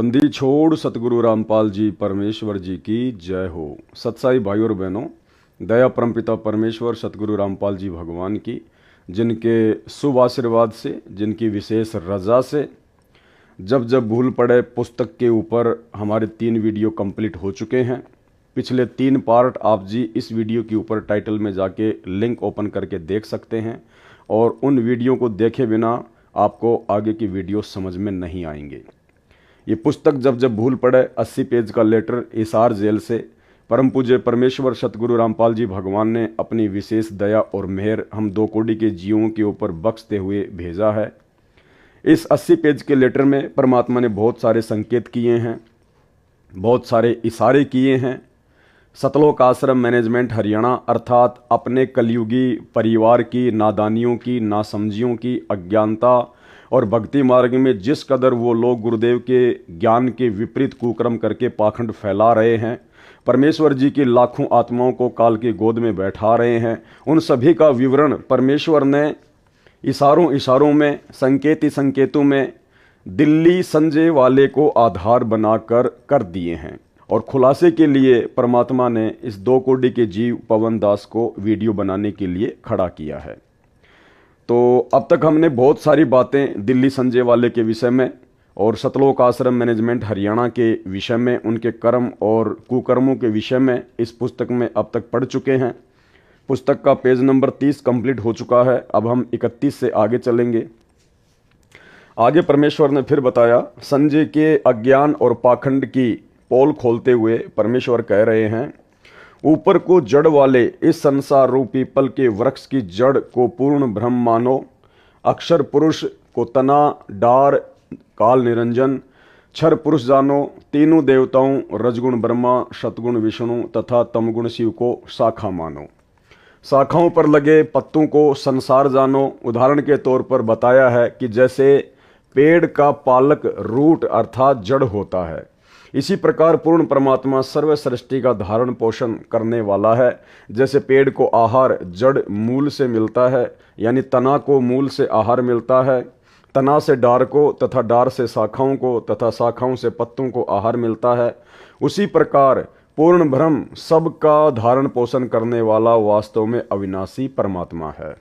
बंदी छोड़ सतगुरु रामपाल जी परमेश्वर जी की जय हो। सत्साई भाइयों और बहनों, दया परमपिता परमेश्वर सतगुरु रामपाल जी भगवान की, जिनके शुभ आशीर्वाद से, जिनकी विशेष रजा से जब जब भूल पड़े पुस्तक के ऊपर हमारे 3 वीडियो कंप्लीट हो चुके हैं। पिछले 3 पार्ट आप जी इस वीडियो के ऊपर टाइटल में जाके लिंक ओपन करके देख सकते हैं, और उन वीडियो को देखे बिना आपको आगे की वीडियो समझ में नहीं आएंगे। ये पुस्तक जब जब भूल पड़े 80 पेज का लेटर हिसार जेल से परम पूज्य परमेश्वर सतगुरु रामपाल जी भगवान ने अपनी विशेष दया और मेहर हम 2 कोटि के जीवों के ऊपर बख्शते हुए भेजा है। इस 80 पेज के लेटर में परमात्मा ने बहुत सारे संकेत किए हैं, बहुत सारे इशारे किए हैं। सतलोक आश्रम मैनेजमेंट हरियाणा अर्थात अपने कलयुगी परिवार की नादानियों की, नासमझियों की, अज्ञानता और भक्ति मार्ग में जिस कदर वो लोग गुरुदेव के ज्ञान के विपरीत कुकर्म करके पाखंड फैला रहे हैं, परमेश्वर जी की लाखों आत्माओं को काल की गोद में बैठा रहे हैं, उन सभी का विवरण परमेश्वर ने इशारों इशारों में, संकेती संकेतों में दिल्ली संजय वाले को आधार बनाकर कर दिए हैं। और खुलासे के लिए परमात्मा ने इस 2 कोटि के जीव पवन दास को वीडियो बनाने के लिए खड़ा किया है। तो अब तक हमने बहुत सारी बातें दिल्ली संजय वाले के विषय में और सतलोक आश्रम मैनेजमेंट हरियाणा के विषय में, उनके कर्म और कुकर्मों के विषय में इस पुस्तक में अब तक पढ़ चुके हैं। पुस्तक का पेज नंबर 30 कंप्लीट हो चुका है। अब हम 31 से आगे चलेंगे। आगे परमेश्वर ने फिर बताया, संजय के अज्ञान और पाखंड की पोल खोलते हुए परमेश्वर कह रहे हैं, ऊपर को जड़ वाले इस संसार रूपी पल के वृक्ष की जड़ को पूर्ण ब्रह्म मानो। अक्षर पुरुष को तना, डार, काल निरंजन, क्षर पुरुष जानो। तीनों देवताओं रजगुण ब्रह्मा, सतगुण विष्णु तथा तमगुण शिव को शाखा मानो। शाखाओं पर लगे पत्तों को संसार जानो। उदाहरण के तौर पर बताया है कि जैसे पेड़ का पालक रूट अर्थात जड़ होता है, इसी प्रकार पूर्ण परमात्मा सर्व सृष्टि का धारण पोषण करने वाला है। जैसे पेड़ को आहार जड़ मूल से मिलता है, यानी तना को मूल से आहार मिलता है, तना से डार को तथा डार से शाखाओं को तथा शाखाओं से पत्तों को आहार मिलता है, उसी प्रकार पूर्ण ब्रह्म सबका धारण पोषण करने वाला वास्तव में अविनाशी परमात्मा है।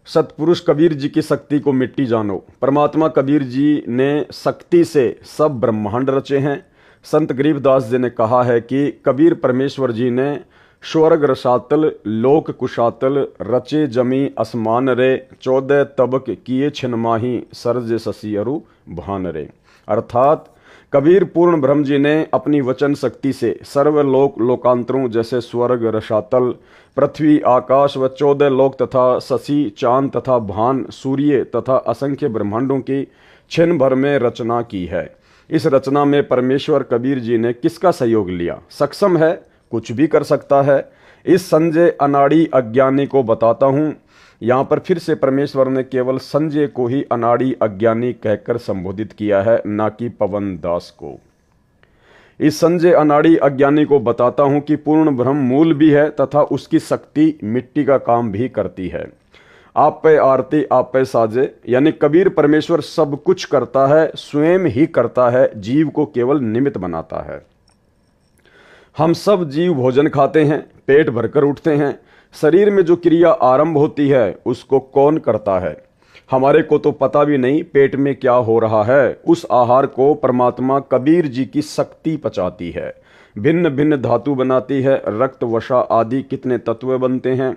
सतपुरुष कबीर जी की शक्ति को मिट्टी जानो। परमात्मा कबीर जी ने शक्ति से सब ब्रह्मांड रचे हैं। संत गरीबदास जी ने कहा है कि कबीर परमेश्वर जी ने स्वर्ग रसातल लोक कुशातल रचे जमी असमान रे 14 तबक किए छिन्माही सरज शशि अरु भान रे। अर्थात कबीर पूर्ण ब्रह्म जी ने अपनी वचन शक्ति से सर्वलोक लोकांतरों जैसे स्वर्ग रसातल, पृथ्वी, आकाश व 14 लोक तथा शशि, चांद तथा भान, सूर्य तथा असंख्य ब्रह्मांडों की क्षण भर में रचना की है। इस रचना में परमेश्वर कबीर जी ने किसका सहयोग लिया? सक्षम है, कुछ भी कर सकता है। इस संजय अनाड़ी अज्ञानी को बताता हूं। यहाँ पर फिर से परमेश्वर ने केवल संजय को ही अनाड़ी अज्ञानी कहकर संबोधित किया है, ना कि पवन दास को। इस संजय अनाड़ी अज्ञानी को बताता हूं कि पूर्ण ब्रह्म मूल भी है तथा उसकी शक्ति मिट्टी का काम भी करती है। आप पे आरती आप पे साजे, यानी कबीर परमेश्वर सब कुछ करता है, स्वयं ही करता है, जीव को केवल निमित्त बनाता है। हम सब जीव भोजन खाते हैं, पेट भरकर उठते हैं। शरीर में जो क्रिया आरंभ होती है उसको कौन करता है? हमारे को तो पता भी नहीं पेट में क्या हो रहा है। उस आहार को परमात्मा कबीर जी की शक्ति पचाती है, भिन्न भिन्न धातु बनाती है, रक्त वसा आदि कितने तत्व बनते हैं,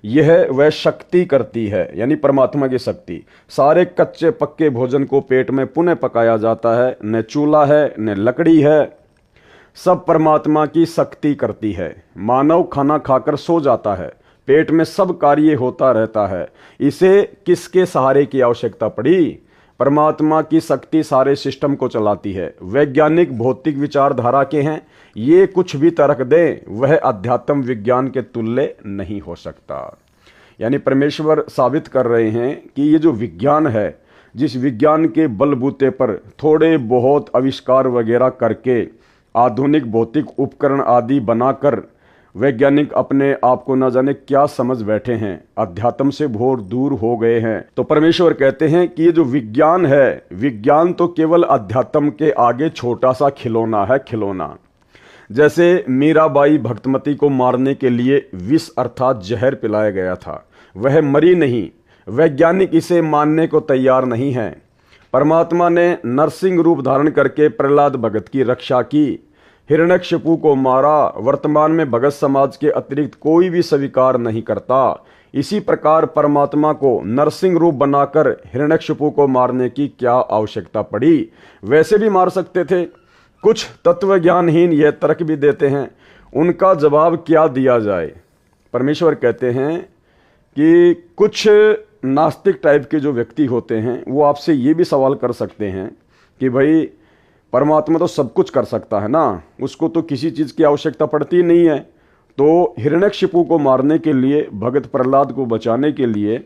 यह वह शक्ति करती है, यानी परमात्मा की शक्ति। सारे कच्चे पक्के भोजन को पेट में पुनः पकाया जाता है, न चूल्हा है न लकड़ी है, सब परमात्मा की शक्ति करती है। मानव खाना खाकर सो जाता है, पेट में सब कार्य होता रहता है, इसे किसके सहारे की आवश्यकता पड़ी? परमात्मा की शक्ति सारे सिस्टम को चलाती है। वैज्ञानिक भौतिक विचारधारा के हैं, ये कुछ भी तर्क दें, वह अध्यात्म विज्ञान के तुल्य नहीं हो सकता। यानी परमेश्वर साबित कर रहे हैं कि ये जो विज्ञान है, जिस विज्ञान के बलबूते पर थोड़े बहुत आविष्कार वगैरह करके आधुनिक भौतिक उपकरण आदि बनाकर वैज्ञानिक अपने आप को न जाने क्या समझ बैठे हैं, अध्यात्म से घोर दूर हो गए हैं। तो परमेश्वर कहते हैं कि ये जो विज्ञान है, विज्ञान तो केवल अध्यात्म के आगे छोटा सा खिलौना है, खिलौना। जैसे मीराबाई भक्तमती को मारने के लिए विष अर्थात जहर पिलाया गया था, वह मरी नहीं। वैज्ञानिक इसे मानने को तैयार नहीं है। परमात्मा ने नरसिंह रूप धारण करके प्रहलाद भगत की रक्षा की, हिरण्यकशिपु को मारा। वर्तमान में भगत समाज के अतिरिक्त कोई भी स्वीकार नहीं करता। इसी प्रकार परमात्मा को नरसिंह रूप बनाकर हिरण्यकशिपु को मारने की क्या आवश्यकता पड़ी? वैसे भी मार सकते थे। कुछ तत्वज्ञानहीन यह तर्क भी देते हैं, उनका जवाब क्या दिया जाए? परमेश्वर कहते हैं कि कुछ नास्तिक टाइप के जो व्यक्ति होते हैं वो आपसे ये भी सवाल कर सकते हैं कि भाई परमात्मा तो सब कुछ कर सकता है ना, उसको तो किसी चीज़ की आवश्यकता पड़ती नहीं है, तो हिरण्यकशिपु को मारने के लिए, भगत प्रहलाद को बचाने के लिए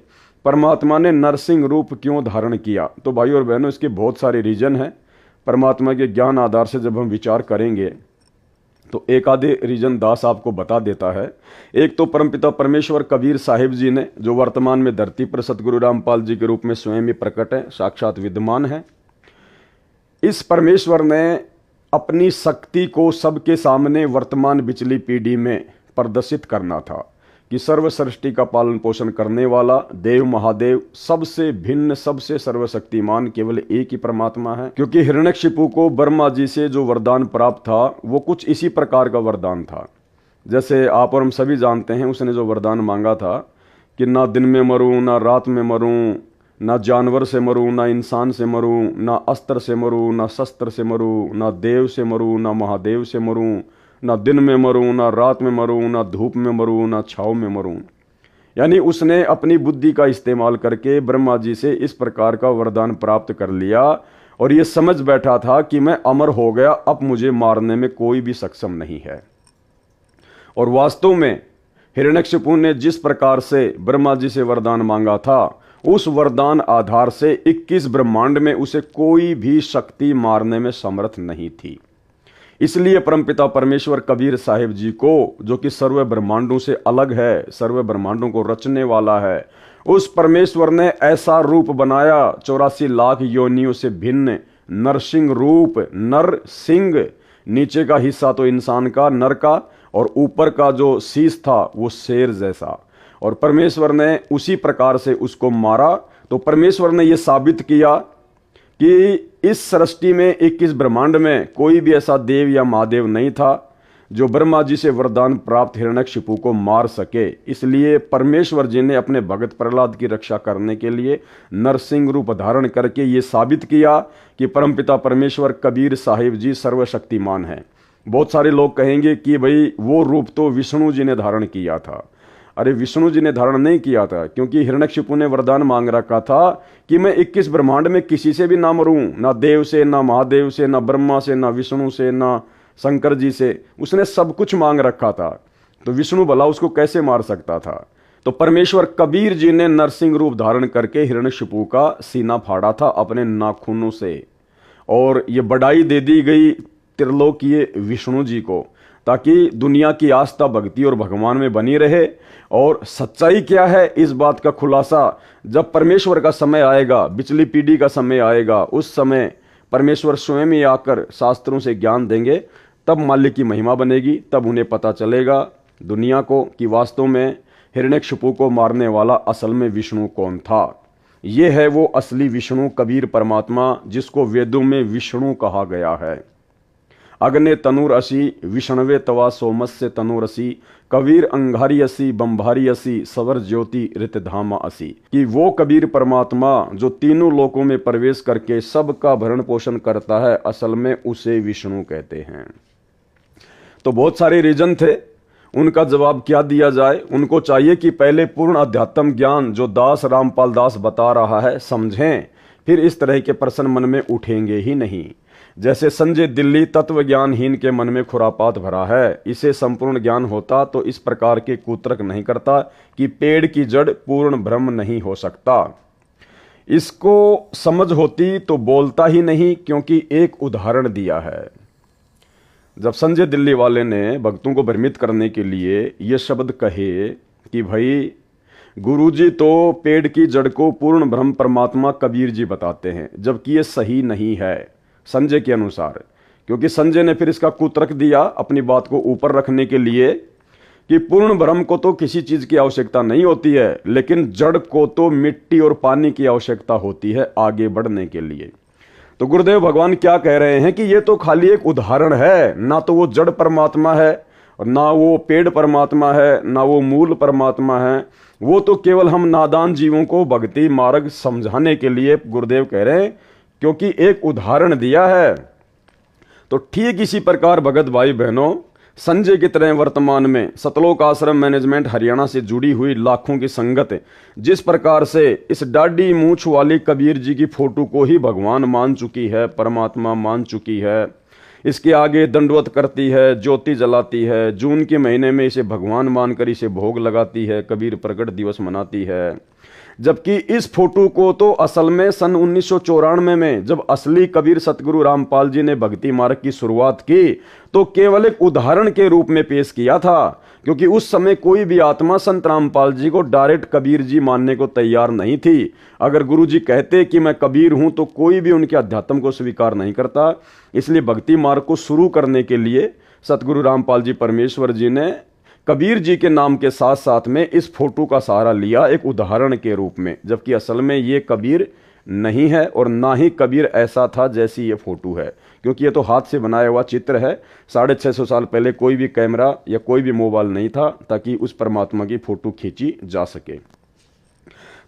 परमात्मा ने नरसिंह रूप क्यों धारण किया? तो भाइयों और बहनों, इसके बहुत सारे रीजन हैं। परमात्मा के ज्ञान आधार से जब हम विचार करेंगे तो एक आधे रीजन दास आपको बता देता है। एक तो परमपिता परमेश्वर कबीर साहिब जी ने, जो वर्तमान में धरती पर सतगुरु रामपाल जी के रूप में स्वयं ही प्रकट है, साक्षात विद्यमान है। इस परमेश्वर ने अपनी शक्ति को सबके सामने वर्तमान बिचली पीढ़ी में प्रदर्शित करना था कि सर्व सृष्टि का पालन पोषण करने वाला देव महादेव, सबसे भिन्न, सबसे सर्वशक्तिमान केवल एक ही परमात्मा है। क्योंकि हिरण्यकशिपु को ब्रह्मा जी से जो वरदान प्राप्त था वो कुछ इसी प्रकार का वरदान था। जैसे आप और हम सभी जानते हैं, उसने जो वरदान मांगा था कि ना दिन में मरूं, ना रात में मरूं, ना जानवर से मरूं, ना इंसान से मरूं, ना अस्त्र से मरूं, ना शस्त्र से मरूं, ना देव से मरूं, ना महादेव से मरूं, ना दिन में मरूं, ना रात में मरूं, ना धूप में मरूं, ना छाव में मरूं। यानी उसने अपनी बुद्धि का इस्तेमाल करके ब्रह्मा जी से इस प्रकार का वरदान प्राप्त कर लिया और ये समझ बैठा था कि मैं अमर हो गया, अब मुझे मारने में कोई भी सक्षम नहीं है। और वास्तव में हिरण्यकशिपु ने जिस प्रकार से ब्रह्मा जी से वरदान मांगा था, उस वरदान आधार से 21 ब्रह्मांड में उसे कोई भी शक्ति मारने में समर्थ नहीं थी। इसलिए परमपिता परमेश्वर कबीर साहिब जी को, जो कि सर्व ब्रह्मांडों से अलग है, सर्व ब्रह्मांडों को रचने वाला है, उस परमेश्वर ने ऐसा रूप बनाया 84 लाख योनियों से भिन्न नरसिंह रूप। नर सिंह, नीचे का हिस्सा तो इंसान का, नर का, और ऊपर का जो शीश था वो शेर जैसा। और परमेश्वर ने उसी प्रकार से उसको मारा। तो परमेश्वर ने यह साबित किया कि इस सृष्टि में 21 ब्रह्मांड में कोई भी ऐसा देव या महादेव नहीं था जो ब्रह्मा जी से वरदान प्राप्त हिरण्यकशिपु को मार सके। इसलिए परमेश्वर जी ने अपने भगत प्रहलाद की रक्षा करने के लिए नरसिंह रूप धारण करके ये साबित किया कि परमपिता परमेश्वर कबीर साहिब जी सर्वशक्तिमान हैं। बहुत सारे लोग कहेंगे कि भाई वो रूप तो विष्णु जी ने धारण किया था। अरे विष्णु जी ने धारण नहीं किया था, क्योंकि हिरण्यकशिपु ने वरदान मांग रखा था कि मैं 21 ब्रह्मांड में किसी से भी ना मरूं, ना देव से, ना महादेव से, ना ब्रह्मा से, ना विष्णु से, ना शंकर जी से। उसने सब कुछ मांग रखा था, तो विष्णु भला उसको कैसे मार सकता था? तो परमेश्वर कबीर जी ने नरसिंह रूप धारण करके हिरण्यकशिपु का सीना फाड़ा था अपने नाखूनों से। और ये बढ़ाई दे दी गई त्रिलोकीय विष्णु जी को, ताकि दुनिया की आस्था, भक्ति और भगवान में बनी रहे। और सच्चाई क्या है, इस बात का खुलासा जब परमेश्वर का समय आएगा, बिचली पीढ़ी का समय आएगा, उस समय परमेश्वर स्वयं ही आकर शास्त्रों से ज्ञान देंगे, तब मालिक की महिमा बनेगी। तब उन्हें पता चलेगा दुनिया को कि वास्तव में हिरण्यकशिपु को मारने वाला असल में विष्णु कौन था। ये है वो असली विष्णु, कबीर परमात्मा, जिसको वेदों में विष्णु कहा गया है। अग्ने तनुर असी, विष्णवे तवा सोमस्य तनुर असी, कबीर अंगारी असी, बंभारी असी, सवर ज्योति ऋतधामा असी। कि वो कबीर परमात्मा जो तीनों लोकों में प्रवेश करके सबका भरण पोषण करता है, असल में उसे विष्णु कहते हैं। तो बहुत सारे रीजन थे, उनका जवाब क्या दिया जाए? उनको चाहिए कि पहले पूर्ण अध्यात्म ज्ञान जो दास रामपाल दास बता रहा है समझें, फिर इस तरह के प्रश्न मन में उठेंगे ही नहीं। जैसे संजय दिल्ली तत्व ज्ञानहीन के मन में खुरापात भरा है, इसे संपूर्ण ज्ञान होता तो इस प्रकार के कुतर्क नहीं करता कि पेड़ की जड़ पूर्ण ब्रह्म नहीं हो सकता। इसको समझ होती तो बोलता ही नहीं, क्योंकि एक उदाहरण दिया है। जब संजय दिल्ली वाले ने भक्तों को भ्रमित करने के लिए ये शब्द कहे कि भाई गुरुजी तो पेड़ की जड़ को पूर्ण ब्रह्म परमात्मा कबीर जी बताते हैं, जबकि ये सही नहीं है संजय के अनुसार। क्योंकि संजय ने फिर इसका कुतर्क दिया अपनी बात को ऊपर रखने के लिए कि पूर्ण ब्रह्म को तो किसी चीज की आवश्यकता नहीं होती है, लेकिन जड़ को तो मिट्टी और पानी की आवश्यकता होती है आगे बढ़ने के लिए। तो गुरुदेव भगवान क्या कह रहे हैं कि ये तो खाली एक उदाहरण है, ना तो वो जड़ परमात्मा है और ना वो पेड़ परमात्मा है, ना वो मूल परमात्मा है। वो तो केवल हम नादान जीवों को भक्ति मार्ग समझाने के लिए गुरुदेव कह रहे हैं, क्योंकि एक उदाहरण दिया है। तो ठीक इसी प्रकार भगत भाई बहनों, संजय की तरह वर्तमान में सतलोक आश्रम मैनेजमेंट हरियाणा से जुड़ी हुई लाखों की संगत जिस प्रकार से इस डाढ़ी मूंछ वाली कबीर जी की फोटो को ही भगवान मान चुकी है, परमात्मा मान चुकी है, इसके आगे दंडवत करती है, ज्योति जलाती है, जून के महीने में इसे भगवान मानकर इसे भोग लगाती है, कबीर प्रकट दिवस मनाती है। जबकि इस फोटो को तो असल में सन 1994 में जब असली कबीर सतगुरु रामपाल जी ने भक्ति मार्ग की शुरुआत की तो केवल एक उदाहरण के रूप में पेश किया था, क्योंकि उस समय कोई भी आत्मा संत रामपाल जी को डायरेक्ट कबीर जी मानने को तैयार नहीं थी। अगर गुरु जी कहते कि मैं कबीर हूं तो कोई भी उनके अध्यात्म को स्वीकार नहीं करता। इसलिए भक्ति मार्ग को शुरू करने के लिए सतगुरु रामपाल जी परमेश्वर जी ने कबीर जी के नाम के साथ साथ में इस फोटो का सहारा लिया एक उदाहरण के रूप में, जबकि असल में ये कबीर नहीं है और ना ही कबीर ऐसा था जैसी ये फोटो है, क्योंकि ये तो हाथ से बनाया हुआ चित्र है। 650 साल पहले कोई भी कैमरा या कोई भी मोबाइल नहीं था ताकि उस परमात्मा की फोटो खींची जा सके।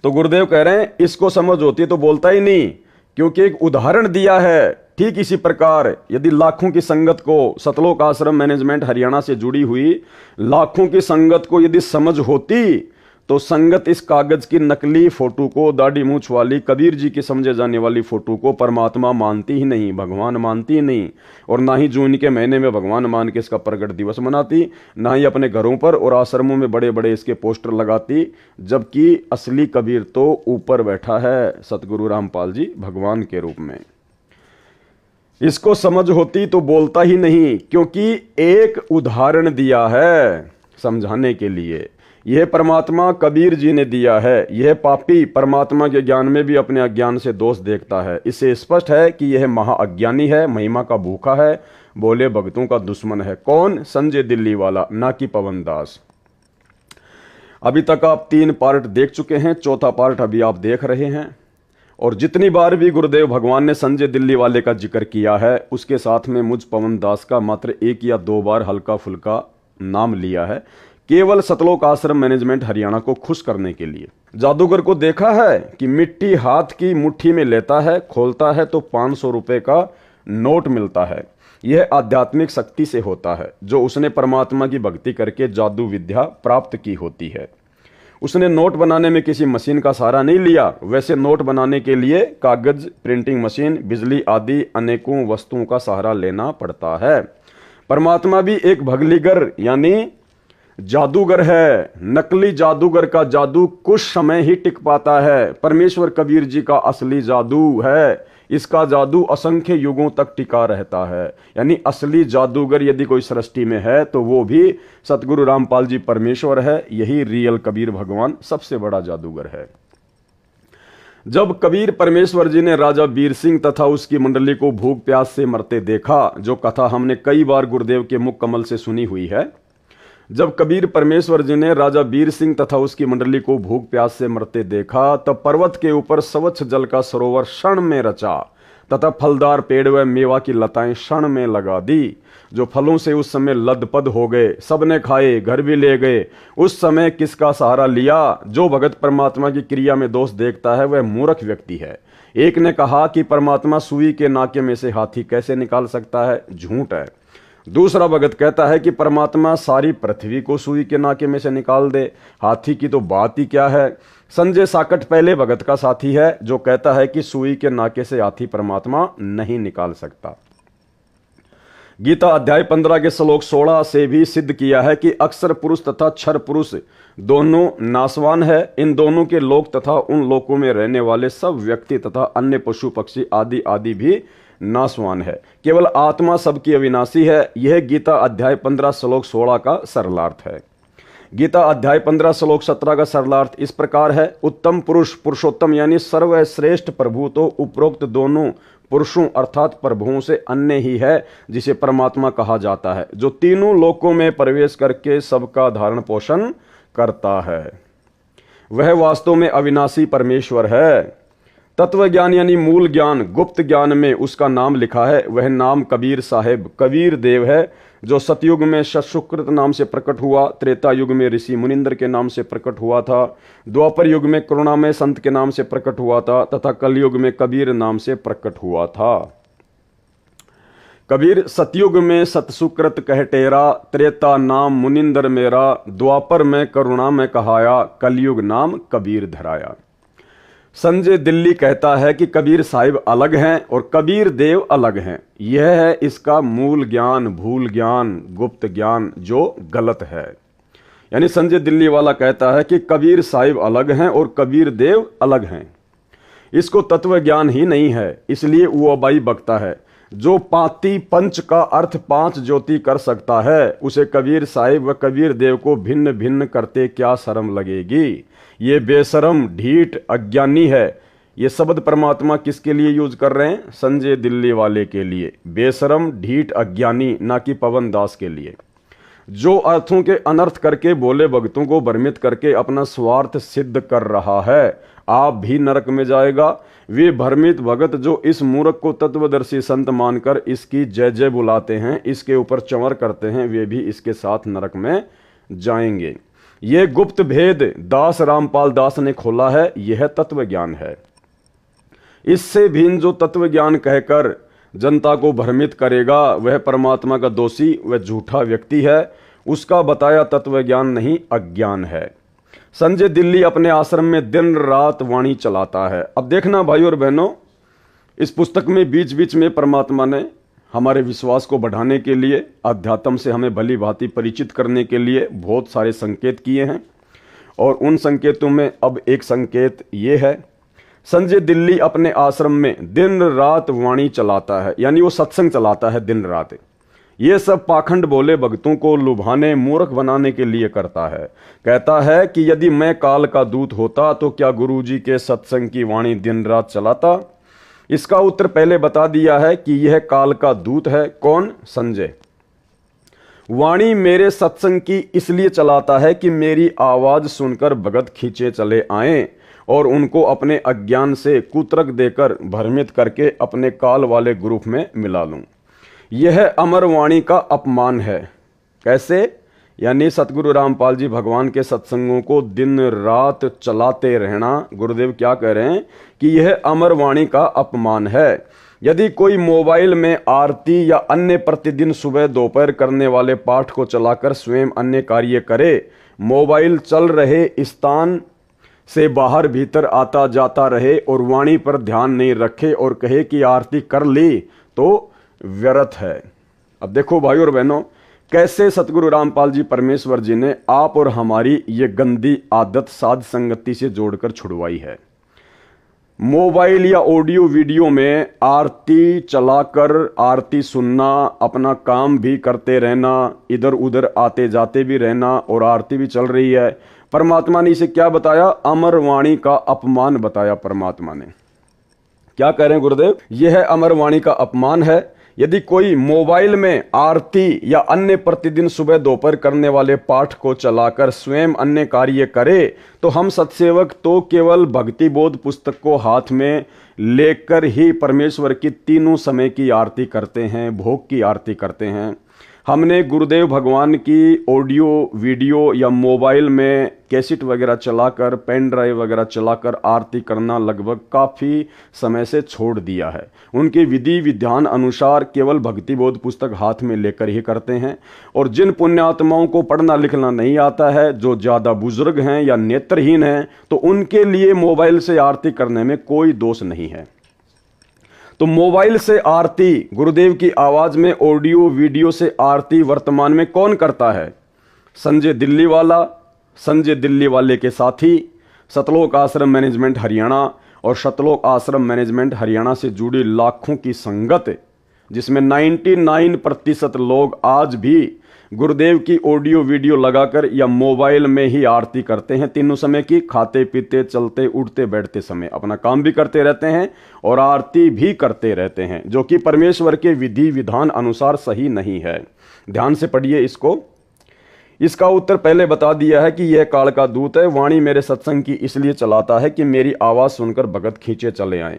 तो गुरुदेव कह रहे हैं इसको समझ होती है तो बोलता ही नहीं, क्योंकि एक उदाहरण दिया है। ठीक इसी प्रकार यदि लाखों की संगत को, सतलोक आश्रम मैनेजमेंट हरियाणा से जुड़ी हुई लाखों की संगत को यदि समझ होती तो संगत इस कागज की नकली फोटो को, दाढ़ी मूंछ वाली कबीर जी की समझे जाने वाली फोटो को परमात्मा मानती ही नहीं, भगवान मानती ही नहीं, और ना ही जून के महीने में भगवान मान के इसका प्रकट दिवस मनाती, ना ही अपने घरों पर और आश्रमों में बड़े बड़े इसके पोस्टर लगाती। जबकि असली कबीर तो ऊपर बैठा है सतगुरु रामपाल जी भगवान के रूप में। इसको समझ होती तो बोलता ही नहीं, क्योंकि एक उदाहरण दिया है समझाने के लिए। यह परमात्मा कबीर जी ने दिया है। यह पापी परमात्मा के ज्ञान में भी अपने अज्ञान से दोष देखता है। इससे स्पष्ट है कि यह महाअज्ञानी है, महिमा का भूखा है, बोले भक्तों का दुश्मन है। कौन? संजय दिल्ली वाला, ना कि पवन दास। अभी तक आप 3 पार्ट देख चुके हैं, चौथा पार्ट अभी आप देख रहे हैं। और जितनी बार भी गुरुदेव भगवान ने संजय दिल्ली वाले का जिक्र किया है उसके साथ में मुझ पवन दास का मात्र 1 या 2 बार हल्का फुल्का नाम लिया है, केवल सतलोक आश्रम मैनेजमेंट हरियाणा को खुश करने के लिए। जादूगर को देखा है कि मिट्टी हाथ की मुट्ठी में लेता है, खोलता है तो 500 रुपए का नोट मिलता है। यह आध्यात्मिक शक्ति से होता है जो उसने परमात्मा की भक्ति करके जादू विद्या प्राप्त की होती है। उसने नोट बनाने में किसी मशीन का सहारा नहीं लिया। वैसे नोट बनाने के लिए कागज, प्रिंटिंग मशीन, बिजली आदि अनेकों वस्तुओं का सहारा लेना पड़ता है। परमात्मा भी एक भगलीगर यानी जादूगर है। नकली जादूगर का जादू कुछ समय ही टिक पाता है। परमेश्वर कबीर जी का असली जादू है, इसका जादू असंख्य युगों तक टिका रहता है। यानी असली जादूगर यदि कोई सृष्टि में है तो वो भी सतगुरु रामपाल जी परमेश्वर है। यही रियल कबीर भगवान सबसे बड़ा जादूगर है। जब कबीर परमेश्वर जी ने राजा बीर सिंह तथा उसकी मंडली को भूख प्यास से मरते देखा, जो कथा हमने कई बार गुरुदेव के मुख कमल से सुनी हुई है, जब कबीर परमेश्वर जी ने राजा बीर सिंह तथा उसकी मंडली को भूख प्यास से मरते देखा, तब पर्वत के ऊपर स्वच्छ जल का सरोवर क्षण में रचा तथा फलदार पेड़ व मेवा की लताएं क्षण में लगा दी, जो फलों से उस समय लदपद हो गए। सबने खाए, घर भी ले गए। उस समय किसका सहारा लिया? जो भगत परमात्मा की क्रिया में दोष देखता है वह मूर्ख व्यक्ति है। एक ने कहा कि परमात्मा सुई के नाके में से हाथी कैसे निकाल सकता है? झूठ है। दूसरा भगत कहता है कि परमात्मा सारी पृथ्वी को सुई के नाके में से निकाल दे। हाथी की तो बात ही क्या है। संजय साकट पहले भगत का साथी है जो कहता है कि सुई के नाके से हाथी परमात्मा नहीं निकाल सकता। गीता अध्याय 15 के श्लोक 16 से भी सिद्ध किया है कि अक्षर पुरुष तथा क्षर पुरुष दोनों नाशवान है। इन दोनों के लोक तथा उन लोकों में रहने वाले सब व्यक्ति तथा अन्य पशु पक्षी आदि आदि भी नाशवान है, केवल आत्मा सबकी अविनाशी है। यह गीता अध्याय 15 श्लोक 16 का सरलार्थ है। गीता अध्याय 15 श्लोक 17 का सरलार्थ इस प्रकार है। उत्तम पुरुष, पुरुषोत्तम यानी सर्वश्रेष्ठ प्रभु तो उपरोक्त दोनों पुरुषों अर्थात प्रभुओं से अन्य ही है, जिसे परमात्मा कहा जाता है, जो तीनों लोकों में प्रवेश करके सबका धारण पोषण करता है। वह वास्तव में अविनाशी परमेश्वर है। तत्व ज्ञान यानी मूल ज्ञान, गुप्त ज्ञान में उसका नाम लिखा है। वह नाम कबीर साहेब, कबीर देव है, जो सतयुग में सशुकृत नाम से प्रकट हुआ, त्रेता युग में ऋषि मुनिंद्र के नाम से प्रकट हुआ था, द्वापर युग में करुणामय संत के नाम से प्रकट हुआ था तथा कलयुग में कबीर नाम से प्रकट हुआ था। कबीर सतयुग में सतसुकृत कह टेरा, त्रेता नाम मुनिंदर मेरा, द्वापर में करुणा में कहाया, कलयुग नाम कबीर धराया। संजय दिल्ली कहता है कि कबीर साहिब अलग हैं और कबीर देव अलग हैं। यह है इसका मूल ज्ञान, भूल ज्ञान, गुप्त ज्ञान जो गलत है। यानी संजय दिल्ली वाला कहता है कि कबीर साहिब अलग हैं और कबीर देव अलग हैं। इसको तत्व ज्ञान ही नहीं है, इसलिए वो अबाई बकता है। जो पाती पंच का अर्थ पांच ज्योति कर सकता है, उसे कबीर साहिब व कबीर देव को भिन्न भिन्न करते क्या शर्म लगेगी। ये बेशरम, ढीठ, अज्ञानी है। ये शब्द परमात्मा किसके लिए यूज कर रहे हैं? संजय दिल्ली वाले के लिए। बेशरम, ढीठ, अज्ञानी, ना कि पवन दास के लिए, जो अर्थों के अनर्थ करके बोले भक्तों को भ्रमित करके अपना स्वार्थ सिद्ध कर रहा है। आप भी नरक में जाएगा। वे भ्रमित भगत जो इस मूर्ख को तत्वदर्शी संत मानकर इसकी जय जय बुलाते हैं, इसके ऊपर चंवर करते हैं, वे भी इसके साथ नरक में जाएंगे। ये गुप्त भेद दास रामपाल दास ने खोला है। यह तत्व ज्ञान है। इससे भिन्न जो तत्व ज्ञान कहकर जनता को भ्रमित करेगा, वह परमात्मा का दोषी व झूठा व्यक्ति है। उसका बताया तत्व ज्ञान नहीं, अज्ञान है। संजय दिल्ली अपने आश्रम में दिन रात वाणी चलाता है। अब देखना भाई और बहनों, इस पुस्तक में बीच बीच में परमात्मा ने हमारे विश्वास को बढ़ाने के लिए, अध्यात्म से हमें भली भांति परिचित करने के लिए बहुत सारे संकेत किए हैं। और उन संकेतों में अब एक संकेत ये है, संजय दिल्ली अपने आश्रम में दिन रात वाणी चलाता है, यानी वो सत्संग चलाता है दिन रात। ये सब पाखंड बोले भक्तों को लुभाने, मूर्ख बनाने के लिए करता है। कहता है कि यदि मैं काल का दूत होता तो क्या गुरुजी के सत्संग की वाणी दिन रात चलाता? इसका उत्तर पहले बता दिया है कि यह काल का दूत है। कौन? संजय। वाणी मेरे सत्संग की इसलिए चलाता है कि मेरी आवाज सुनकर भगत खींचे चले आए और उनको अपने अज्ञान से कुतर्क देकर भ्रमित करके अपने काल वाले ग्रुप में मिला लूं। यह अमर वाणी का अपमान है। कैसे? यानी सतगुरु रामपाल जी भगवान के सत्संगों को दिन रात चलाते रहना। गुरुदेव क्या कह रहे हैं कि यह अमर वाणी का अपमान है। यदि कोई मोबाइल में आरती या अन्य प्रतिदिन सुबह दोपहर करने वाले पाठ को चलाकर स्वयं अन्य कार्य करे, मोबाइल चल रहे स्थान से बाहर भीतर आता जाता रहे और वाणी पर ध्यान नहीं रखे और कहे कि आरती कर ली, तो व्यर्थ है। अब देखो भाई और बहनों, कैसे सतगुरु रामपाल जी परमेश्वर जी ने आप और हमारी ये गंदी आदत साध संगति से जोड़कर छुड़वाई है। मोबाइल या ऑडियो वीडियो में आरती चलाकर आरती सुनना, अपना काम भी करते रहना, इधर उधर आते जाते भी रहना और आरती भी चल रही है। परमात्मा ने इसे क्या बताया? अमर वाणी का अपमान बताया। परमात्मा ने क्या कह रहे हैं गुरुदेव? यह अमर वाणी का अपमान है। यदि कोई मोबाइल में आरती या अन्य प्रतिदिन सुबह दोपहर करने वाले पाठ को चलाकर स्वयं अन्य कार्य करे, तो हम सत्सेवक तो केवल भक्ति बोध पुस्तक को हाथ में लेकर ही परमेश्वर की तीनों समय की आरती करते हैं, भोग की आरती करते हैं। हमने गुरुदेव भगवान की ऑडियो वीडियो या मोबाइल में कैसेट वगैरह चलाकर, पेन ड्राइव वगैरह चलाकर आरती करना लगभग काफ़ी समय से छोड़ दिया है। उनके विधि विधान अनुसार केवल भक्ति बोध पुस्तक हाथ में लेकर ही करते हैं। और जिन पुण्यात्माओं को पढ़ना लिखना नहीं आता है, जो ज़्यादा बुजुर्ग हैं या नेत्रहीन हैं, तो उनके लिए मोबाइल से आरती करने में कोई दोष नहीं है। तो मोबाइल से आरती, गुरुदेव की आवाज में ऑडियो वीडियो से आरती वर्तमान में कौन करता है? संजय दिल्ली वाला, संजय दिल्ली वाले के साथी, सतलोक आश्रम मैनेजमेंट हरियाणा और सतलोक आश्रम मैनेजमेंट हरियाणा से जुड़ी लाखों की संगत, जिसमें 99% लोग आज भी गुरुदेव की ऑडियो वीडियो लगाकर या मोबाइल में ही आरती करते हैं। तीनों समय की, खाते पीते चलते उठते बैठते समय अपना काम भी करते रहते हैं और आरती भी करते रहते हैं, जो कि परमेश्वर के विधि विधान अनुसार सही नहीं है। ध्यान से पढ़िए इसको। इसका उत्तर पहले बता दिया है कि यह काल का दूत है। वाणी मेरे सत्संग की इसलिए चलाता है कि मेरी आवाज सुनकर भगत खींचे चले आए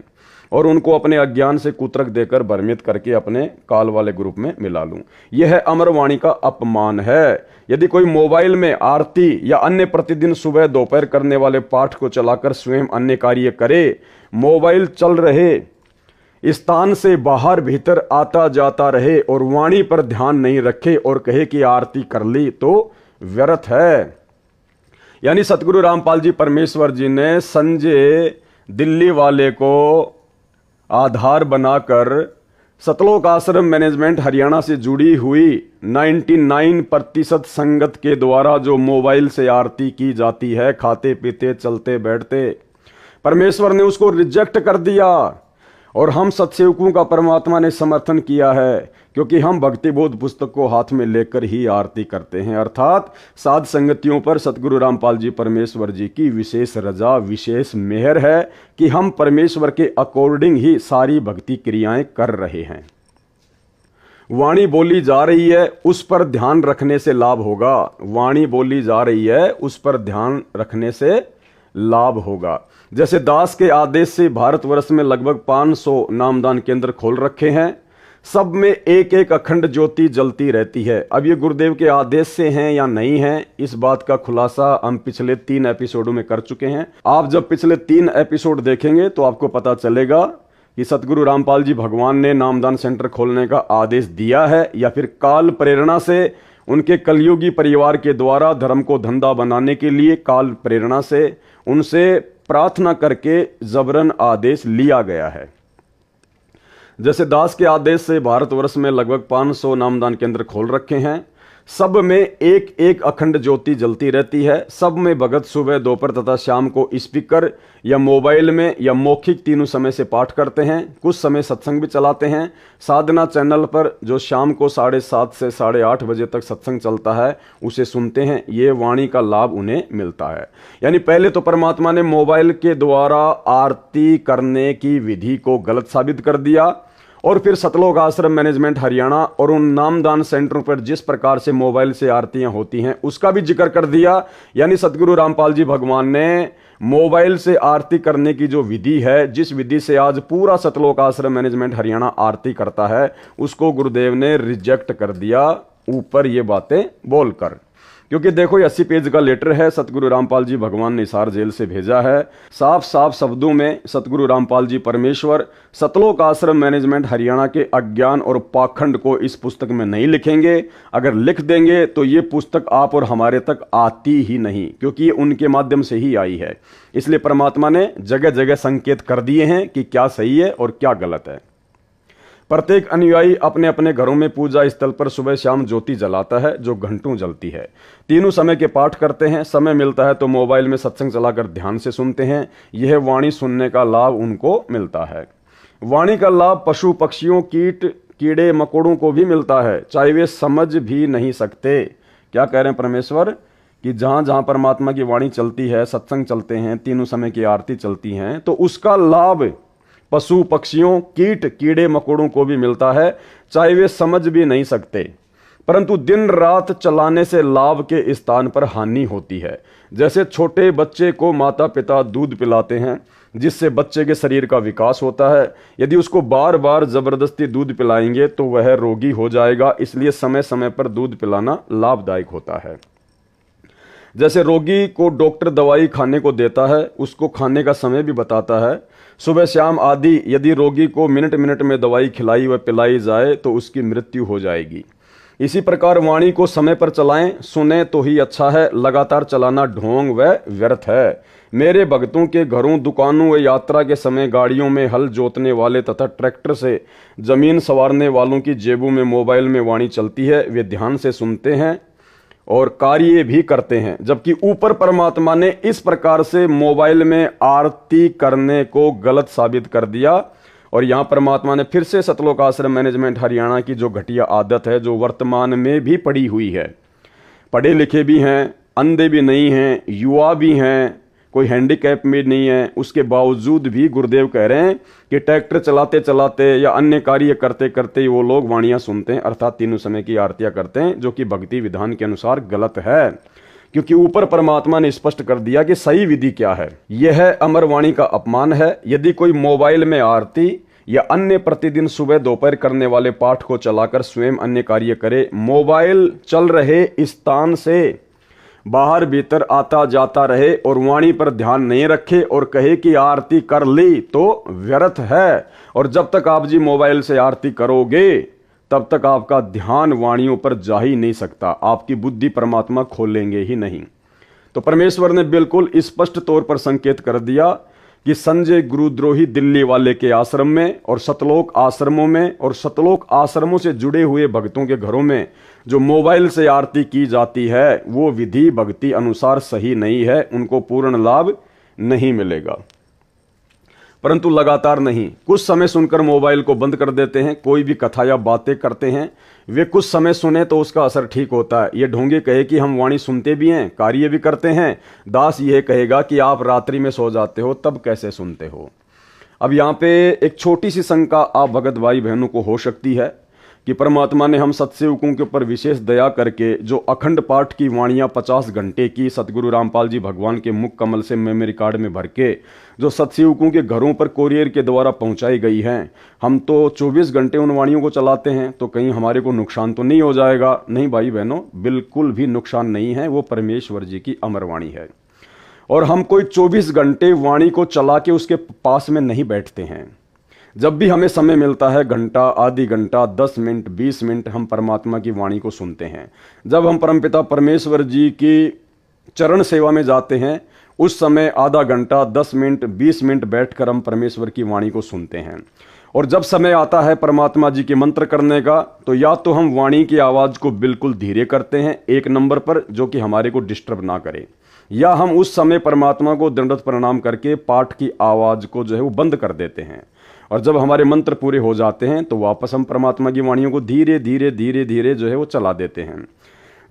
और उनको अपने अज्ञान से कुतरक देकर भ्रमित करके अपने काल वाले ग्रुप में मिला लूं। यह अमर वाणी का अपमान है। यदि कोई मोबाइल में आरती या अन्य प्रतिदिन सुबह दोपहर करने वाले पाठ को चलाकर स्वयं अन्य कार्य करे, मोबाइल चल रहे स्थान से बाहर भीतर आता जाता रहे और वाणी पर ध्यान नहीं रखे और कहे कि आरती कर ली, तो व्यर्थ है। यानी सतगुरु रामपाल जी परमेश्वर जी ने संजय दिल्ली वाले को आधार बनाकर सतलोक आश्रम मैनेजमेंट हरियाणा से जुड़ी हुई 99% संगत के द्वारा जो मोबाइल से आरती की जाती है, खाते पीते चलते बैठते, परमेश्वर ने उसको रिजेक्ट कर दिया और हम सत्सेवकों का परमात्मा ने समर्थन किया है, क्योंकि हम भक्ति बोध पुस्तक को हाथ में लेकर ही आरती करते हैं। अर्थात साध संगतियों पर सतगुरु रामपाल जी परमेश्वर जी की विशेष रजा, विशेष मेहर है कि हम परमेश्वर के अकॉर्डिंग ही सारी भक्ति क्रियाएं कर रहे हैं। वाणी बोली जा रही है, उस पर ध्यान रखने से लाभ होगा। वाणी बोली जा रही है, उस पर ध्यान रखने से लाभ होगा। जैसे दास के आदेश से भारतवर्ष में लगभग 500 नामदान केंद्र खोल रखे हैं, सब में एक एक अखंड ज्योति जलती रहती है। अब ये गुरुदेव के आदेश से हैं या नहीं हैं, इस बात का खुलासा हम पिछले 3 एपिसोडों में कर चुके हैं। आप जब पिछले 3 एपिसोड देखेंगे तो आपको पता चलेगा कि सतगुरु रामपाल जी भगवान ने नामदान सेंटर खोलने का आदेश दिया है या फिर काल प्रेरणा से उनके कलयुगी परिवार के द्वारा धर्म को धंधा बनाने के लिए काल प्रेरणा से उनसे प्रार्थना करके जबरन आदेश लिया गया है। जैसे दास के आदेश से भारतवर्ष में लगभग 500 नामदान केंद्र खोल रखे हैं, सब में एक एक अखंड ज्योति जलती रहती है। सब में भगत सुबह दोपहर तथा शाम को स्पीकर या मोबाइल में या मौखिक तीनों समय से पाठ करते हैं। कुछ समय सत्संग भी चलाते हैं। साधना चैनल पर जो शाम को 7:30 से 8:30 बजे तक सत्संग चलता है, उसे सुनते हैं। ये वाणी का लाभ उन्हें मिलता है। यानी पहले तो परमात्मा ने मोबाइल के द्वारा आरती करने की विधि को गलत साबित कर दिया और फिर सतलोक आश्रम मैनेजमेंट हरियाणा और उन नामदान सेंटरों पर जिस प्रकार से मोबाइल से आरतियां होती हैं उसका भी जिक्र कर दिया। यानी सतगुरु रामपाल जी भगवान ने मोबाइल से आरती करने की जो विधि है, जिस विधि से आज पूरा सतलोक आश्रम मैनेजमेंट हरियाणा आरती करता है, उसको गुरुदेव ने रिजेक्ट कर दिया ऊपर ये बातें बोलकर। क्योंकि देखो ये 80 पेज का लेटर है, सतगुरु रामपाल जी भगवान ने हिसार जेल से भेजा है। साफ साफ शब्दों में सतगुरु रामपाल जी परमेश्वर सतलोक आश्रम मैनेजमेंट हरियाणा के अज्ञान और पाखंड को इस पुस्तक में नहीं लिखेंगे। अगर लिख देंगे तो ये पुस्तक आप और हमारे तक आती ही नहीं, क्योंकि ये उनके माध्यम से ही आई है। इसलिए परमात्मा ने जगह जगह संकेत कर दिए हैं कि क्या सही है और क्या गलत है। प्रत्येक अनुयायी अपने अपने घरों में पूजा स्थल पर सुबह शाम ज्योति जलाता है, जो घंटों जलती है। तीनों समय के पाठ करते हैं। समय मिलता है तो मोबाइल में सत्संग चलाकर ध्यान से सुनते हैं। यह वाणी सुनने का लाभ उनको मिलता है। वाणी का लाभ पशु पक्षियों, कीट कीड़े मकोड़ों को भी मिलता है, चाहे वे समझ भी नहीं सकते। क्या कह रहे हैं परमेश्वर कि जहां जहां परमात्मा की वाणी चलती है, सत्संग चलते हैं, तीनों समय की आरती चलती हैं, तो उसका लाभ पशु पक्षियों, कीट कीड़े मकोड़ों को भी मिलता है, चाहे वे समझ भी नहीं सकते। परंतु दिन रात चलाने से लाभ के स्थान पर हानि होती है। जैसे छोटे बच्चे को माता पिता दूध पिलाते हैं, जिससे बच्चे के शरीर का विकास होता है। यदि उसको बार बार जबरदस्ती दूध पिलाएंगे तो वह रोगी हो जाएगा। इसलिए समय समय पर दूध पिलाना लाभदायक होता है। जैसे रोगी को डॉक्टर दवाई खाने को देता है, उसको खाने का समय भी बताता है, सुबह शाम आदि। यदि रोगी को मिनट मिनट में दवाई खिलाई व पिलाई जाए तो उसकी मृत्यु हो जाएगी। इसी प्रकार वाणी को समय पर चलाएं, सुने तो ही अच्छा है। लगातार चलाना ढोंग व व्यर्थ है। मेरे भक्तों के घरों, दुकानों व यात्रा के समय गाड़ियों में हल जोतने वाले तथा ट्रैक्टर से जमीन संवारने वालों की जेबों में मोबाइल में वाणी चलती है। वे ध्यान से सुनते हैं और कार्य भी करते हैं। जबकि ऊपर परमात्मा ने इस प्रकार से मोबाइल में आरती करने को गलत साबित कर दिया। और यहां परमात्मा ने फिर से सतलोक आश्रम मैनेजमेंट हरियाणा की जो घटिया आदत है, जो वर्तमान में भी पड़ी हुई है, पढ़े लिखे भी हैं, अंधे भी नहीं हैं, युवा भी हैं, कोई हैंडीकैप में नहीं है, उसके बावजूद भी गुरुदेव कह रहे हैं कि ट्रैक्टर चलाते चलाते या अन्य कार्य करते करते वो लोग वाणियां सुनते हैं, अर्थात तीनों समय की आरतियां करते हैं, जो कि भक्ति विधान के अनुसार गलत है। क्योंकि ऊपर परमात्मा ने स्पष्ट कर दिया कि सही विधि क्या है। यह अमरवाणी का अपमान है। यदि कोई मोबाइल में आरती या अन्य प्रतिदिन सुबह दोपहर करने वाले पाठ को चलाकर स्वयं अन्य कार्य करे, मोबाइल चल रहे स्थान से बाहर भीतर आता जाता रहे और वाणी पर ध्यान नहीं रखे और कहे कि आरती कर ली, तो व्यर्थ है। और जब तक आप जी मोबाइल से आरती करोगे तब तक आपका ध्यान वाणियों पर जा ही नहीं सकता, आपकी बुद्धि परमात्मा खोलेंगे ही नहीं। तो परमेश्वर ने बिल्कुल स्पष्ट तौर पर संकेत कर दिया कि संजय गुरुद्रोही दिल्ली वाले के आश्रम में और सतलोक आश्रमों में और सतलोक आश्रमों से जुड़े हुए भक्तों के घरों में जो मोबाइल से आरती की जाती है, वो विधि भक्ति अनुसार सही नहीं है, उनको पूर्ण लाभ नहीं मिलेगा। परंतु लगातार नहीं, कुछ समय सुनकर मोबाइल को बंद कर देते हैं। कोई भी कथा या बातें करते हैं, वे कुछ समय सुने तो उसका असर ठीक होता है। ये ढोंगे कहे कि हम वाणी सुनते भी हैं, कार्य भी करते हैं। दास यह कहेगा कि आप रात्रि में सो जाते हो, तब कैसे सुनते हो। अब यहाँ पे एक छोटी सी शंका आप भगत भाई बहनों को हो सकती है कि परमात्मा ने हम सत्सेवकों के ऊपर विशेष दया करके जो अखंड पाठ की वाणियां 50 घंटे की सतगुरु रामपाल जी भगवान के मुख कमल से मेमोरी कार्ड में भर के जो सत्सेवकों के घरों पर कोरियर के द्वारा पहुंचाई गई हैं, हम तो 24 घंटे उन वाणियों को चलाते हैं, तो कहीं हमारे को नुकसान तो नहीं हो जाएगा। नहीं भाई बहनों, बिल्कुल भी नुकसान नहीं है। वो परमेश्वर जी की अमर वाणी है और हम कोई 24 घंटे वाणी को चला के उसके पास में नहीं बैठते हैं। जब भी हमें समय मिलता है, घंटा, आधी घंटा, 10 मिनट, 20 मिनट, हम परमात्मा की वाणी को सुनते हैं। जब हम परमपिता परमेश्वर जी की चरण सेवा में जाते हैं, उस समय आधा घंटा, 10 मिनट, 20 मिनट बैठकर हम परमेश्वर की वाणी को सुनते हैं। और जब समय आता है परमात्मा जी के मंत्र करने का, तो या तो हम वाणी की आवाज को बिल्कुल धीरे करते हैं एक नंबर पर, जो कि हमारे को डिस्टर्ब ना करे, या हम उस समय परमात्मा को दंडवत प्रणाम करके पाठ की आवाज को जो है वो बंद कर देते हैं। और जब हमारे मंत्र पूरे हो जाते हैं तो वापस हम परमात्मा की वाणियों को धीरे धीरे धीरे धीरे जो है वो चला देते हैं।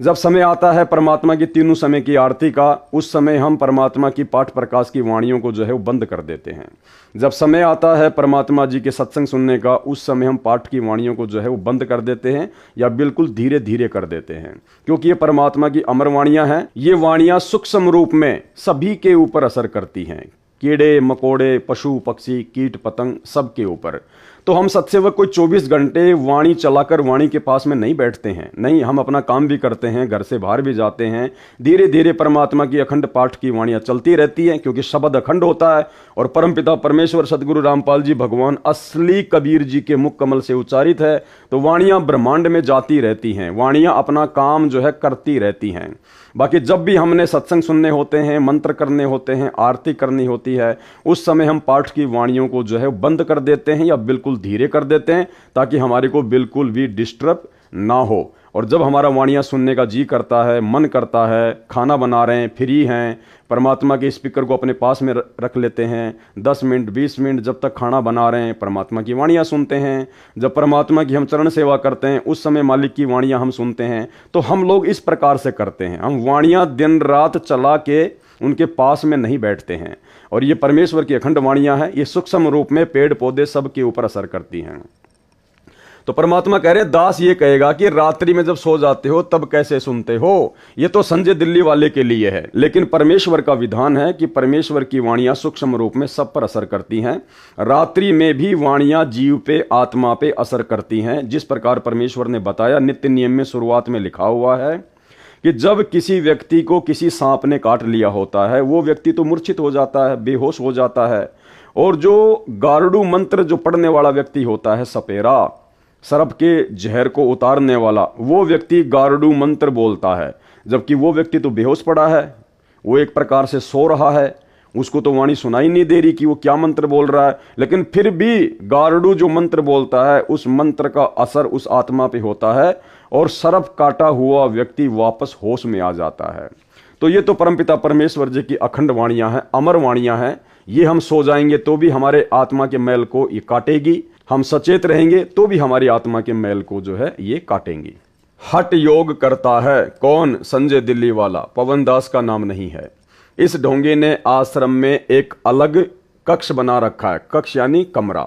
जब समय आता है परमात्मा की तीनों समय की आरती का, उस समय हम परमात्मा की पाठ प्रकाश की वाणियों को जो है वो बंद कर देते हैं। जब समय आता है परमात्मा जी के सत्संग सुनने का, उस समय हम पाठ की वाणियों को जो है वो बंद कर देते हैं या बिल्कुल धीरे धीरे कर देते हैं। क्योंकि ये परमात्मा की अमर वाणियां हैं। ये वाणियां सूक्ष्म रूप में सभी के ऊपर असर करती हैं, कीड़े मकोड़े, पशु पक्षी, कीट पतंग, सबके ऊपर। तो हम सत्सेवक कोई 24 घंटे वाणी चलाकर वाणी के पास में नहीं बैठते हैं। नहीं, हम अपना काम भी करते हैं, घर से बाहर भी जाते हैं। धीरे धीरे परमात्मा की अखंड पाठ की वाणियां चलती रहती हैं, क्योंकि शब्द अखंड होता है और परमपिता परमेश्वर सदगुरु रामपाल जी भगवान असली कबीर जी के मुख कमल से उच्चारित है। तो वाणियां ब्रह्मांड में जाती रहती हैं, वाणियां अपना काम जो है करती रहती हैं। बाकी जब भी हमने सत्संग सुनने होते हैं, मंत्र करने होते हैं, आरती करनी होती है, उस समय हम पाठ की वाणियों को जो है बंद कर देते हैं या बिल्कुल धीरे कर देते हैं, ताकि हमारे को बिल्कुल भी डिस्टर्ब ना हो। और जब हमारा वाणियां सुनने का जी करता है, मन करता है, खाना बना रहे हैं, फ्री हैं, परमात्मा के स्पीकर को अपने पास में रख लेते हैं, 10 मिनट 20 मिनट जब तक खाना बना रहे हैं परमात्मा की वाणियां सुनते हैं। जब परमात्मा की हम चरण सेवा करते हैं, उस समय मालिक की वाणियां हम सुनते हैं। तो हम लोग इस प्रकार से करते हैं, हम वाणियां दिन रात चला के उनके पास में नहीं बैठते हैं। और ये परमेश्वर की अखंड वाणियां हैं, ये सूक्ष्म रूप में पेड़ पौधे सबके ऊपर असर करती हैं। तो परमात्मा कह रहे हैं, दास ये कहेगा कि रात्रि में जब सो जाते हो तब कैसे सुनते हो। ये तो संजय दिल्ली वाले के लिए है, लेकिन परमेश्वर का विधान है कि परमेश्वर की वाणियां सूक्ष्म रूप में सब पर असर करती हैं। रात्रि में भी वाणियां जीव पे, आत्मा पे असर करती हैं। जिस प्रकार परमेश्वर ने बताया, नित्य नियम में शुरुआत में लिखा हुआ है कि जब किसी व्यक्ति को किसी सांप ने काट लिया होता है, वो व्यक्ति तो मूर्छित हो जाता है, बेहोश हो जाता है। और जो गारुड़ मंत्र जो पढ़ने वाला व्यक्ति होता है, सपेरा, सर्प के जहर को उतारने वाला, वो व्यक्ति गारुड़ मंत्र बोलता है, जबकि वो व्यक्ति तो बेहोश पड़ा है, वो एक प्रकार से सो रहा है, उसको तो वाणी सुनाई नहीं दे रही कि वो क्या मंत्र बोल रहा है। लेकिन फिर भी गारुड़ जो मंत्र बोलता है, उस मंत्र का असर उस आत्मा पे होता है और सर्प काटा हुआ व्यक्ति वापस होश में आ जाता है। तो ये तो परमपिता परमेश्वर जी की अखंड वाणियां हैं, अमर वाणियां हैं। ये हम सो जाएंगे तो भी हमारे आत्मा के मैल को ये काटेगी, हम सचेत रहेंगे तो भी हमारी आत्मा के मैल को जो है ये काटेंगी। हठ योग करता है कौन? संजय दिल्ली वाला, पवन दास का नाम नहीं है। इस ढोंगे ने आश्रम में एक अलग कक्ष बना रखा है, कक्ष यानी कमरा।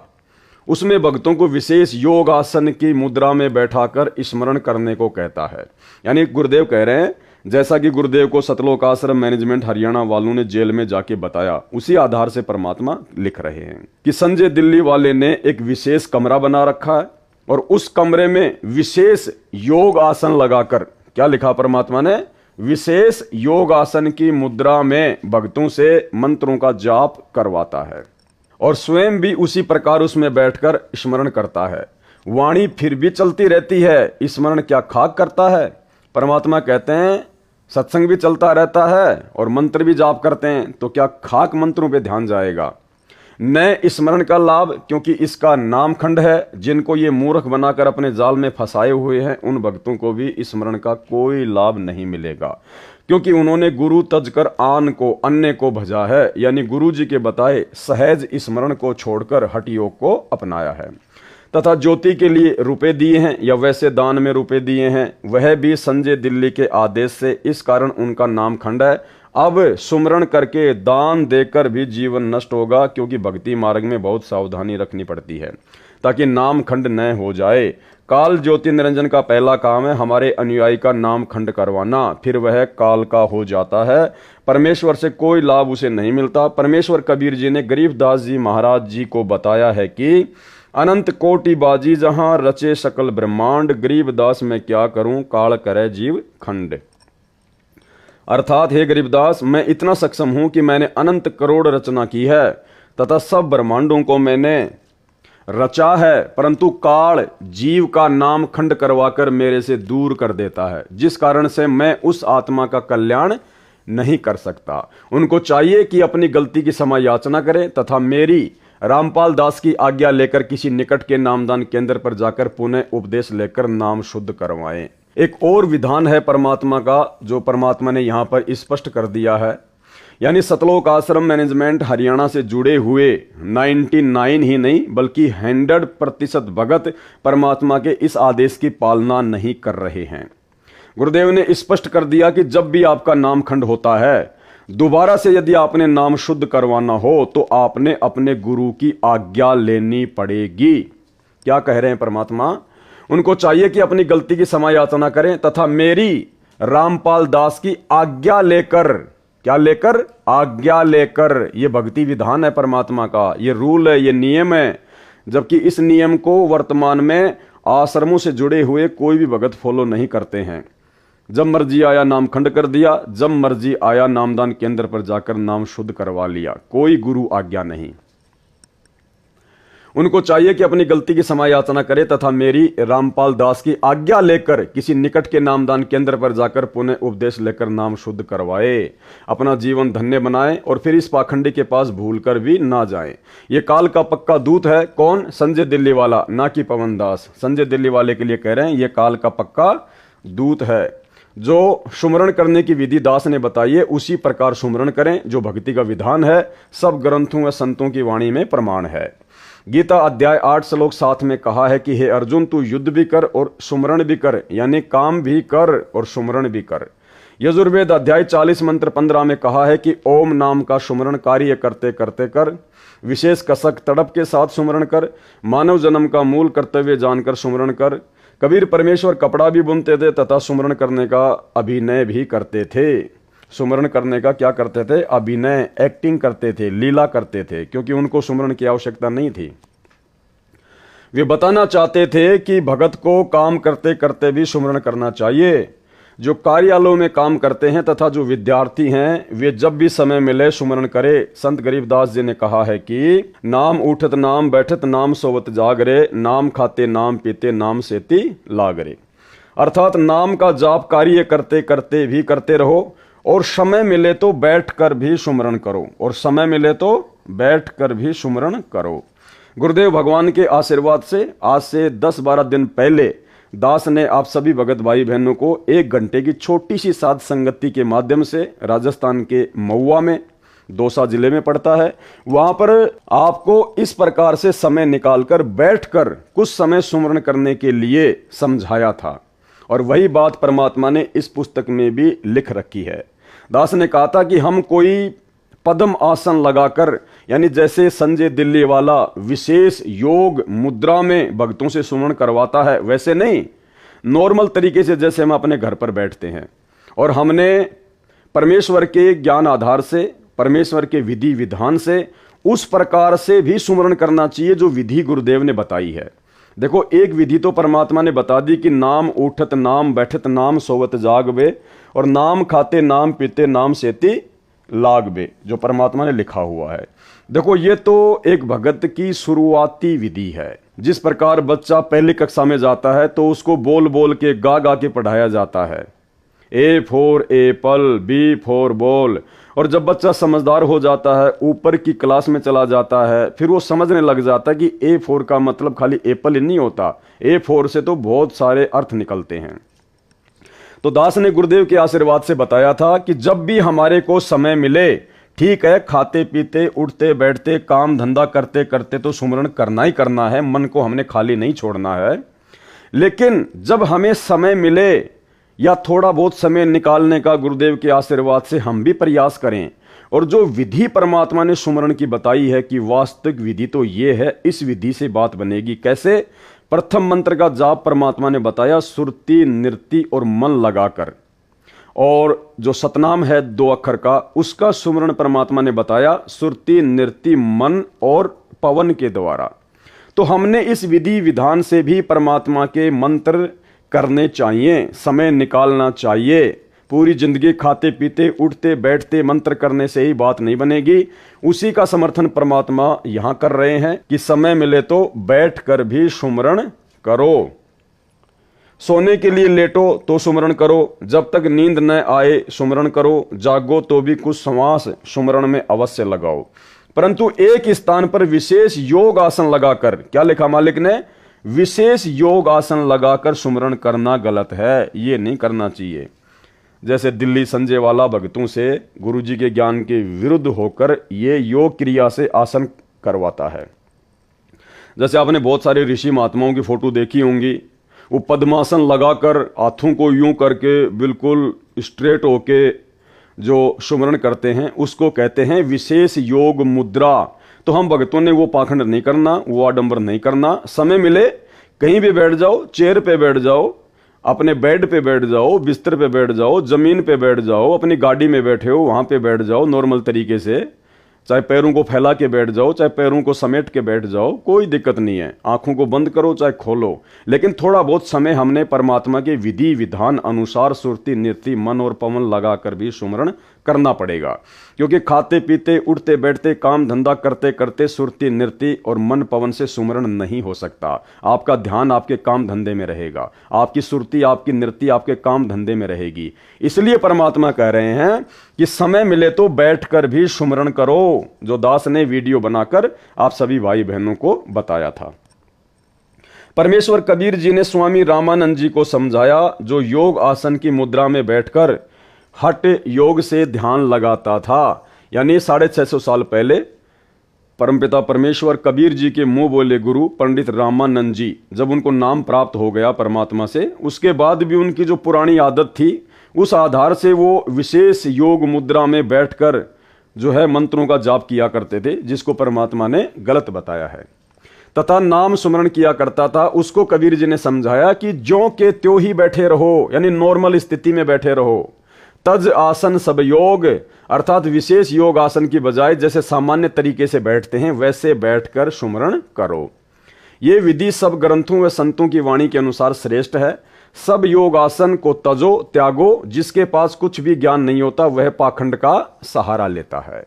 उसमें भक्तों को विशेष योग आसन की मुद्रा में बैठाकर स्मरण करने को कहता है। यानी गुरुदेव कह रहे हैं, जैसा कि गुरुदेव को सतलोक आश्रम मैनेजमेंट हरियाणा वालों ने जेल में जाके बताया, उसी आधार से परमात्मा लिख रहे हैं कि संजय दिल्ली वाले ने एक विशेष कमरा बना रखा है और उस कमरे में विशेष योग आसन लगाकर, क्या लिखा परमात्मा ने? विशेष योग आसन की मुद्रा में भक्तों से मंत्रों का जाप करवाता है और स्वयं भी उसी प्रकार उसमें बैठकर स्मरण करता है। वाणी फिर भी चलती रहती है, स्मरण क्या खाक करता है? परमात्मा कहते हैं सत्संग भी चलता रहता है और मंत्र भी जाप करते हैं, तो क्या खाक मंत्रों पे ध्यान जाएगा? न स्मरण का लाभ, क्योंकि इसका नाम खंड है। जिनको ये मूर्ख बनाकर अपने जाल में फंसाए हुए हैं, उन भक्तों को भी स्मरण का कोई लाभ नहीं मिलेगा, क्योंकि उन्होंने गुरु तजकर आन को अन्य को भजा है, यानी गुरु जी के बताए सहज स्मरण को छोड़कर हठ योग को अपनाया है। तथा ज्योति के लिए रुपए दिए हैं या वैसे दान में रुपए दिए हैं, वह भी संजय दिल्ली के आदेश से, इस कारण उनका नाम खंड है। अब सुमरण करके दान देकर भी जीवन नष्ट होगा, क्योंकि भक्ति मार्ग में बहुत सावधानी रखनी पड़ती है ताकि नाम खंड न हो जाए। काल ज्योति निरंजन का पहला काम है हमारे अनुयायी का नाम खंड करवाना, फिर वह काल का हो जाता है। परमेश्वर से कोई लाभ उसे नहीं मिलता। परमेश्वर कबीर जी ने गरीबदास जी महाराज जी को बताया है कि अनंत कोटि बाजी जहां रचे सकल ब्रह्मांड, गरीबदास मैं क्या करूं काल करे जीव खंड। अर्थात हे गरीबदास, मैं इतना सक्षम हूं कि मैंने अनंत करोड़ रचना की है तथा सब ब्रह्मांडों को मैंने रचा है, परंतु काल जीव का नाम खंड करवाकर मेरे से दूर कर देता है, जिस कारण से मैं उस आत्मा का कल्याण नहीं कर सकता। उनको चाहिए कि अपनी गलती की क्षमा याचना करें तथा मेरी रामपाल दास की आज्ञा लेकर किसी निकट के नामदान केंद्र पर जाकर पुनः उपदेश लेकर नाम शुद्ध करवाएं। एक और विधान है परमात्मा का, जो परमात्मा ने यहां पर स्पष्ट कर दिया है। यानी सतलोक आश्रम मैनेजमेंट हरियाणा से जुड़े हुए 99 ही नहीं बल्कि 100% भगत परमात्मा के इस आदेश की पालना नहीं कर रहे हैं। गुरुदेव ने स्पष्ट कर दिया कि जब भी आपका नाम खंड होता है, दोबारा से यदि आपने नाम शुद्ध करवाना हो तो आपने अपने गुरु की आज्ञा लेनी पड़ेगी। क्या कह रहे हैं परमात्मा? उनको चाहिए कि अपनी गलती की क्षमा याचना करें तथा मेरी रामपाल दास की आज्ञा लेकर, क्या लेकर? आज्ञा लेकर। ये भक्ति विधान है परमात्मा का, ये रूल है, ये नियम है। जबकि इस नियम को वर्तमान में आश्रमों से जुड़े हुए कोई भी भगत फॉलो नहीं करते हैं। जब मर्जी आया नाम खंड कर दिया, जब मर्जी आया नामदान केंद्र पर जाकर नाम शुद्ध करवा लिया, कोई गुरु आज्ञा नहीं। उनको चाहिए कि अपनी गलती की क्षमा याचना करे तथा मेरी रामपाल दास की आज्ञा लेकर किसी निकट के नामदान केंद्र पर जाकर पुनः उपदेश लेकर नाम शुद्ध करवाए, अपना जीवन धन्य बनाए और फिर इस पाखंडी के पास भूलकर भी ना जाए। ये काल का पक्का दूत है। कौन? संजय दिल्ली वाला, ना कि पवन दास। संजय दिल्ली वाले के लिए कह रहे हैं ये काल का पक्का दूत है। जो सुमरण करने की विधि दास ने बताई है उसी प्रकार सुमरण करें, जो भक्ति का विधान है, सब ग्रंथों व संतों की वाणी में प्रमाण है। गीता अध्याय 8 श्लोक 7 में कहा है कि हे अर्जुन, तू युद्ध भी कर और सुमरण भी कर, यानी काम भी कर और सुमरण भी कर। यजुर्वेद अध्याय 40 मंत्र 15 में कहा है कि ओम नाम का सुमरण कार्य करते करते कर, विशेष कसक तड़प के साथ सुमरण कर, मानव जन्म का मूल कर्तव्य जानकर सुमरण कर। कबीर परमेश्वर कपड़ा भी बुनते थे तथा सुमरण करने का अभिनय भी करते थे। सुमरण करने का क्या करते थे? अभिनय, एक्टिंग करते थे, लीला करते थे, क्योंकि उनको सुमरण की आवश्यकता नहीं थी। वे बताना चाहते थे कि भगत को काम करते करते भी सुमरण करना चाहिए। जो कार्यालयों में काम करते हैं तथा जो विद्यार्थी हैं, वे जब भी समय मिले सुमरण करे। संत गरीबदास जी ने कहा है कि नाम उठत नाम बैठत नाम सोवत जागरे, नाम खाते नाम पीते नाम सेती लागरे। अर्थात नाम का जाप कार्य करते करते भी करते रहो और समय मिले तो बैठकर भी सुमरण करो, और समय मिले तो बैठकर भी सुमरण करो। गुरुदेव भगवान के आशीर्वाद से आज से 10-12 दिन पहले दास ने आप सभी भगत भाई बहनों को 1 घंटे की छोटी सी साध संगति के माध्यम से राजस्थान के महुआ में, दौसा जिले में पड़ता है, वहां पर आपको इस प्रकार से समय निकालकर बैठकर कुछ समय सुमरण करने के लिए समझाया था। और वही बात परमात्मा ने इस पुस्तक में भी लिख रखी है। दास ने कहा था कि हम कोई पद्म आसन लगाकर, यानी जैसे संजय दिल्ली वाला विशेष योग मुद्रा में भक्तों से सुमरण करवाता है, वैसे नहीं, नॉर्मल तरीके से जैसे हम अपने घर पर बैठते हैं। और हमने परमेश्वर के ज्ञान आधार से, परमेश्वर के विधि विधान से उस प्रकार से भी सुमरण करना चाहिए जो विधि गुरुदेव ने बताई है। देखो, एक विधि तो परमात्मा ने बता दी कि नाम उठत नाम बैठत नाम सोवत जागबे, और नाम खाते नाम पीते नाम सेती लागबे, जो परमात्मा ने लिखा हुआ है। देखो, ये तो एक भगत की शुरुआती विधि है। जिस प्रकार बच्चा पहली कक्षा में जाता है तो उसको बोल बोल के, गा गा के पढ़ाया जाता है, A for apple, B for ball. और जब बच्चा समझदार हो जाता है, ऊपर की क्लास में चला जाता है, फिर वो समझने लग जाता है कि ए फॉर का मतलब खाली एप्पल ही नहीं होता, ए फॉर से तो बहुत सारे अर्थ निकलते हैं। तो दास ने गुरुदेव के आशीर्वाद से बताया था कि जब भी हमारे को समय मिले, ठीक है, खाते पीते उठते बैठते काम धंधा करते करते तो सुमरण करना ही करना है, मन को हमने खाली नहीं छोड़ना है। लेकिन जब हमें समय मिले या थोड़ा बहुत समय निकालने का गुरुदेव के आशीर्वाद से हम भी प्रयास करें। और जो विधि परमात्मा ने सुमरण की बताई है कि वास्तविक विधि तो ये है, इस विधि से बात बनेगी कैसे। प्रथम मंत्र का जाप परमात्मा ने बताया सुरति नृति और मन लगाकर, और जो सतनाम है 2 अक्षर का, उसका सुमरण परमात्मा ने बताया सुरति नृति मन और पवन के द्वारा। तो हमने इस विधि विधान से भी परमात्मा के मंत्र करने चाहिए, समय निकालना चाहिए। पूरी जिंदगी खाते पीते उठते बैठते मंत्र करने से ही बात नहीं बनेगी। उसी का समर्थन परमात्मा यहां कर रहे हैं कि समय मिले तो बैठकर भी सुमरण करो, सोने के लिए लेटो तो सुमरण करो, जब तक नींद न आए सुमरण करो, जागो तो भी कुछ श्वास सुमरण में अवश्य लगाओ। परंतु एक स्थान पर विशेष योग आसन लगाकर, क्या लिखा मालिक ने, विशेष योग आसन लगाकर सुमरण करना गलत है, ये नहीं करना चाहिए। जैसे दिल्ली संजय वाला भक्तों से गुरुजी के ज्ञान के विरुद्ध होकर ये योग क्रिया से आसन करवाता है। जैसे आपने बहुत सारे ऋषि महात्माओं की फोटो देखी होंगी, वो पद्मासन लगाकर हाथों को यूं करके बिल्कुल स्ट्रेट होके जो सुमरण करते हैं, उसको कहते हैं विशेष योग मुद्रा। तो हम भक्तों ने वो पाखंड नहीं करना, वो आडंबर नहीं करना। समय मिले कहीं भी बैठ जाओ, चेयर पे बैठ जाओ, अपने बेड पे बैठ जाओ, बिस्तर पे बैठ जाओ, जमीन पे बैठ जाओ, अपनी गाड़ी में बैठे हो वहां पे बैठ जाओ नॉर्मल तरीके से, चाहे पैरों को फैला के बैठ जाओ, चाहे पैरों को समेट के बैठ जाओ, कोई दिक्कत नहीं है। आंखों को बंद करो चाहे खोलो, लेकिन थोड़ा बहुत समय हमने परमात्मा के विधि विधान अनुसार सुरति नृति मन और पवन लगाकर भी सुमरण करना पड़ेगा। क्योंकि खाते पीते उठते बैठते काम धंधा करते करते सुरति नृति और मन पवन से सुमरण नहीं हो सकता। आपका ध्यान आपके काम धंधे में रहेगा, आपकी सुरति आपकी नृति आपके काम धंधे में रहेगी। इसलिए परमात्मा कह रहे हैं कि समय मिले तो बैठकर भी सुमरण करो, जो दास ने वीडियो बनाकर आप सभी भाई बहनों को बताया था। परमेश्वर कबीर जी ने स्वामी रामानंद जी को समझाया, जो योग आसन की मुद्रा में बैठकर हठ योग से ध्यान लगाता था। यानी 650 साल पहले परमपिता परमेश्वर कबीर जी के मुंह बोले गुरु पंडित रामानंद जी, जब उनको नाम प्राप्त हो गया परमात्मा से, उसके बाद भी उनकी जो पुरानी आदत थी उस आधार से वो विशेष योग मुद्रा में बैठकर जो है मंत्रों का जाप किया करते थे, जिसको परमात्मा ने गलत बताया है, तथा नाम सुमरण किया करता था। उसको कबीर जी ने समझाया कि ज्यों के त्यों ही बैठे रहो, यानी नॉर्मल स्थिति में बैठे रहो। तज आसन सब योग, अर्थात विशेष योग आसन की बजाय जैसे सामान्य तरीके से बैठते हैं वैसे बैठकर सुमरण करो। ये विधि सब ग्रंथों व संतों की वाणी के अनुसार श्रेष्ठ है। सब योग आसन को तजो त्यागो, जिसके पास कुछ भी ज्ञान नहीं होता वह पाखंड का सहारा लेता है।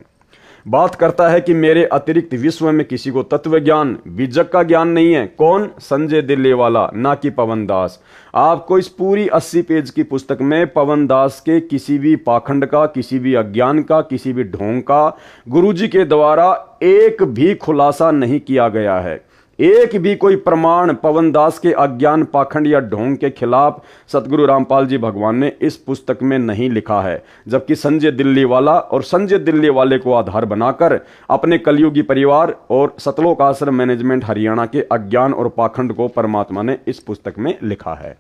बात करता है कि मेरे अतिरिक्त विश्व में किसी को तत्व ज्ञान बीजक का ज्ञान नहीं है। कौन? संजय दिल्ली वाला, ना कि पवन दास। आपको इस पूरी 80 पेज की पुस्तक में पवन दास के किसी भी पाखंड का, किसी भी अज्ञान का, किसी भी ढोंग का गुरुजी के द्वारा एक भी खुलासा नहीं किया गया है। एक भी कोई प्रमाण पवनदास के अज्ञान, पाखंड या ढोंग के खिलाफ सतगुरु रामपाल जी भगवान ने इस पुस्तक में नहीं लिखा है। जबकि संजय दिल्ली वाला और संजय दिल्ली वाले को आधार बनाकर अपने कलयुगी परिवार और सतलोक आश्रम मैनेजमेंट हरियाणा के अज्ञान और पाखंड को परमात्मा ने इस पुस्तक में लिखा है।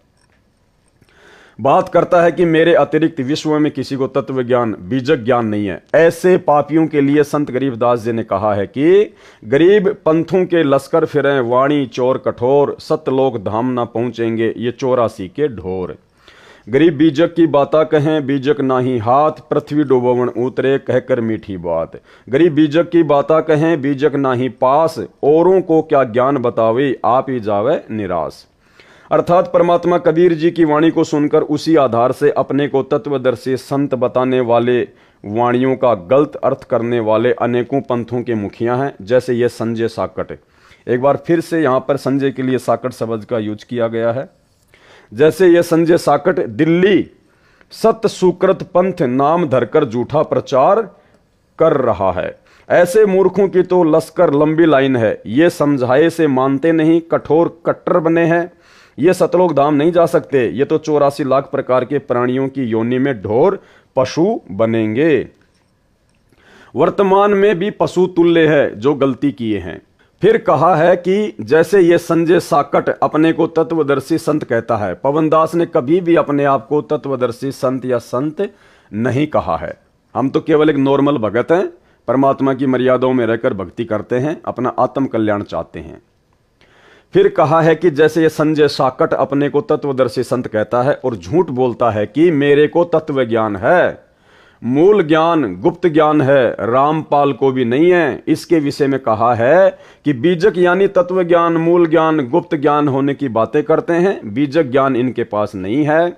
बात करता है कि मेरे अतिरिक्त विश्व में किसी को तत्व ज्ञान, बीजक ज्ञान नहीं है। ऐसे पापियों के लिए संत गरीबदास जी ने कहा है कि गरीब पंथों के लश्कर फिरें, वाणी चोर कठोर, सतलोक धाम ना पहुंचेंगे ये 84 के ढोर। गरीब बीजक की बाता कहें, बीजक नाही हाथ, पृथ्वी डुबोवन उतरे कहकर मीठी बात। गरीब बीजक की बाता कहें, बीजक नाही पास, औरों को क्या ज्ञान बतावे, आप ही जावे निराश। अर्थात परमात्मा कबीर जी की वाणी को सुनकर उसी आधार से अपने को तत्वदर्शी संत बताने वाले वाणियों का गलत अर्थ करने वाले अनेकों पंथों के मुखिया हैं, जैसे ये संजय साकट। एक बार फिर से यहां पर संजय के लिए साकट शब्द का यूज किया गया है। जैसे ये संजय साकट दिल्ली सत्य सुकृत पंथ नाम धरकर झूठा प्रचार कर रहा है। ऐसे मूर्खों की तो लश्कर लंबी लाइन है, ये समझाए से मानते नहीं, कठोर कट्टर बने हैं। ये सतलोक धाम नहीं जा सकते, ये तो 84 लाख प्रकार के प्राणियों की योनि में ढोर पशु बनेंगे। वर्तमान में भी पशु तुल्य है जो गलती किए हैं। फिर कहा है कि जैसे ये संजय साकट अपने को तत्वदर्शी संत कहता है, पवनदास ने कभी भी अपने आप को तत्वदर्शी संत या संत नहीं कहा है। हम तो केवल एक नॉर्मल भगत हैं, परमात्मा की मर्यादाओं में रहकर भक्ति करते हैं, अपना आत्म कल्याण चाहते हैं। फिर कहा है कि जैसे ये संजय साकट अपने को तत्वदर्शी संत कहता है और झूठ बोलता है कि मेरे को तत्व ज्ञान है, मूल ज्ञान गुप्त ज्ञान है, रामपाल को भी नहीं है। इसके विषय में कहा है कि बीजक यानी तत्व ज्ञान, मूल ज्ञान, गुप्त ज्ञान होने की बातें करते हैं, बीजक ज्ञान इनके पास नहीं है।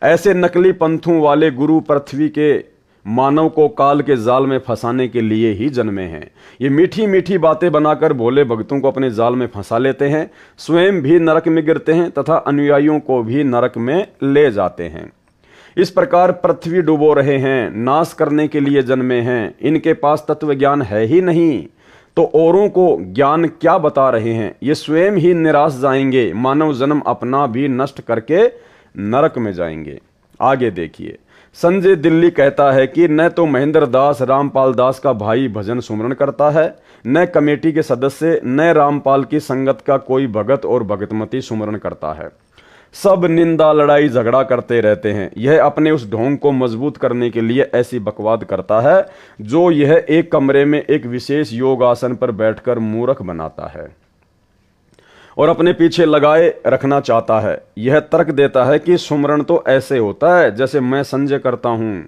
ऐसे नकली पंथों वाले गुरु पृथ्वी के मानव को काल के जाल में फंसाने के लिए ही जन्मे हैं। ये मीठी मीठी बातें बनाकर भोले भक्तों को अपने जाल में फंसा लेते हैं, स्वयं भी नरक में गिरते हैं तथा अनुयायियों को भी नरक में ले जाते हैं। इस प्रकार पृथ्वी डुबो रहे हैं, नाश करने के लिए जन्मे हैं। इनके पास तत्व ज्ञान है ही नहीं तो औरों को ज्ञान क्या बता रहे हैं। ये स्वयं ही निराश जाएंगे, मानव जन्म अपना भी नष्ट करके नरक में जाएंगे। आगे देखिए, संजय दिल्ली कहता है कि न तो महेंद्र दास रामपाल दास का भाई भजन सुमरण करता है, न कमेटी के सदस्य, न रामपाल की संगत का कोई भगत और भगतमती सुमरण करता है। सब निंदा लड़ाई झगड़ा करते रहते हैं। यह अपने उस ढोंग को मजबूत करने के लिए ऐसी बकवाद करता है जो यह एक कमरे में एक विशेष योग आसन पर बैठकर मूर्ख बनाता है और अपने पीछे लगाए रखना चाहता है। यह तर्क देता है कि सुमरण तो ऐसे होता है जैसे मैं संजय करता हूं,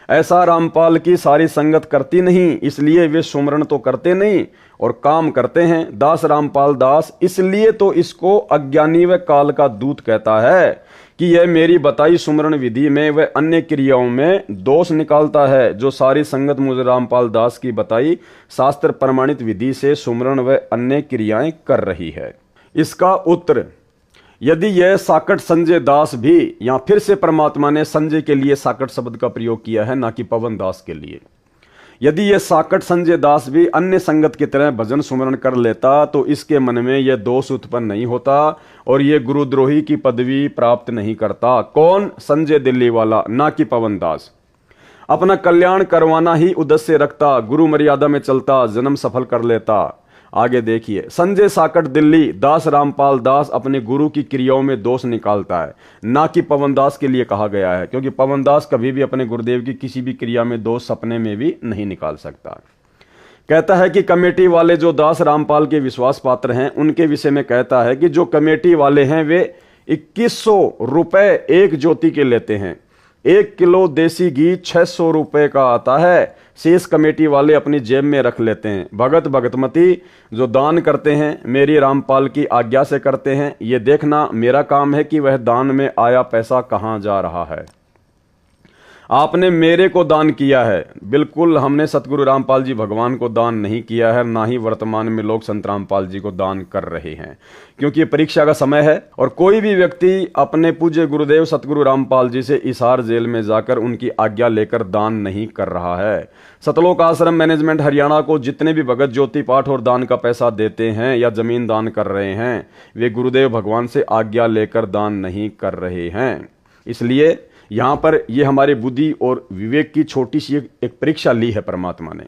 ऐसा रामपाल की सारी संगत करती नहीं, इसलिए वे सुमरण तो करते नहीं और काम करते हैं। दास रामपाल दास इसलिए तो इसको अज्ञानी व काल का दूत कहता है कि यह मेरी बताई सुमरण विधि में व अन्य क्रियाओं में दोष निकालता है, जो सारी संगत मुझे रामपाल दास की बताई शास्त्र प्रमाणित विधि से सुमरण व अन्य क्रियाएं कर रही है। इसका उत्तर, यदि यह साकट संजय दास भी, या फिर से परमात्मा ने संजय के लिए साकट शब्द का प्रयोग किया है, ना कि पवन दास के लिए। यदि यह साकट संजय दास भी अन्य संगत की तरह भजन सुमरण कर लेता तो इसके मन में यह दोष उत्पन्न नहीं होता और यह गुरुद्रोही की पदवी प्राप्त नहीं करता। कौन? संजय दिल्ली वाला, ना कि पवन दास। अपना कल्याण करवाना ही उद्देश्य रखता, गुरु मर्यादा में चलता, जन्म सफल कर लेता। आगे देखिए, संजय साकट दिल्ली दास रामपाल दास अपने गुरु की क्रियाओं में दोष निकालता है, ना कि पवन दास के लिए कहा गया है, क्योंकि पवन दास कभी भी अपने गुरुदेव की किसी भी क्रिया में दोष सपने में भी नहीं निकाल सकता। कहता है कि कमेटी वाले जो दास रामपाल के विश्वास पात्र हैं उनके विषय में कहता है कि जो कमेटी वाले हैं वे 2100 रुपए एक ज्योति के लेते हैं। 1 किलो देसी घी 600 रुपए का आता है, शेष कमेटी वाले अपनी जेब में रख लेते हैं। भगत भगतमती जो दान करते हैं मेरी रामपाल की आज्ञा से करते हैं, ये देखना मेरा काम है कि वह दान में आया पैसा कहां जा रहा है। आपने मेरे को दान किया है। बिल्कुल हमने सतगुरु रामपाल जी भगवान को दान नहीं किया है, ना ही वर्तमान में लोग संत रामपाल जी को दान कर रहे हैं, क्योंकि ये परीक्षा का समय है और कोई भी व्यक्ति अपने पूज्य गुरुदेव सतगुरु रामपाल जी से हिसार जेल में जाकर उनकी आज्ञा लेकर दान नहीं कर रहा है। सतलोक आश्रम मैनेजमेंट हरियाणा को जितने भी भगत ज्योति पाठ और दान का पैसा देते हैं या जमीन दान कर रहे हैं, वे गुरुदेव भगवान से आज्ञा लेकर दान नहीं कर रहे हैं। इसलिए यहां पर ये हमारे बुद्धि और विवेक की छोटी सी एक परीक्षा ली है परमात्मा ने।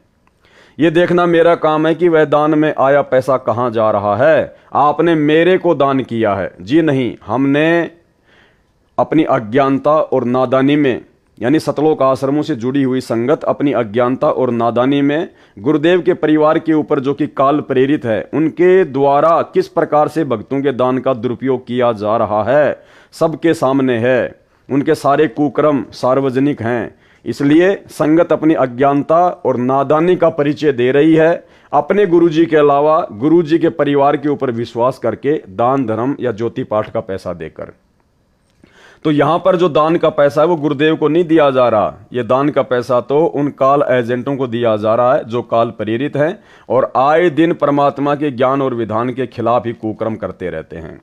ये देखना मेरा काम है कि वह दान में आया पैसा कहां जा रहा है। आपने मेरे को दान किया है जी नहीं, हमने अपनी अज्ञानता और नादानी में, यानी सतलोक आश्रमों से जुड़ी हुई संगत अपनी अज्ञानता और नादानी में गुरुदेव के परिवार के ऊपर जो कि काल प्रेरित है, उनके द्वारा किस प्रकार से भक्तों के दान का दुरुपयोग किया जा रहा है सबके सामने है। उनके सारे कुक्रम सार्वजनिक हैं। इसलिए संगत अपनी अज्ञानता और नादानी का परिचय दे रही है, अपने गुरुजी के अलावा गुरुजी के परिवार के ऊपर विश्वास करके दान धर्म या ज्योति पाठ का पैसा देकर। तो यहां पर जो दान का पैसा है वो गुरुदेव को नहीं दिया जा रहा, ये दान का पैसा तो उन काल एजेंटों को दिया जा रहा है जो काल प्रेरित हैं और आए दिन परमात्मा के ज्ञान और विधान के खिलाफ ही कुकर्म करते रहते हैं।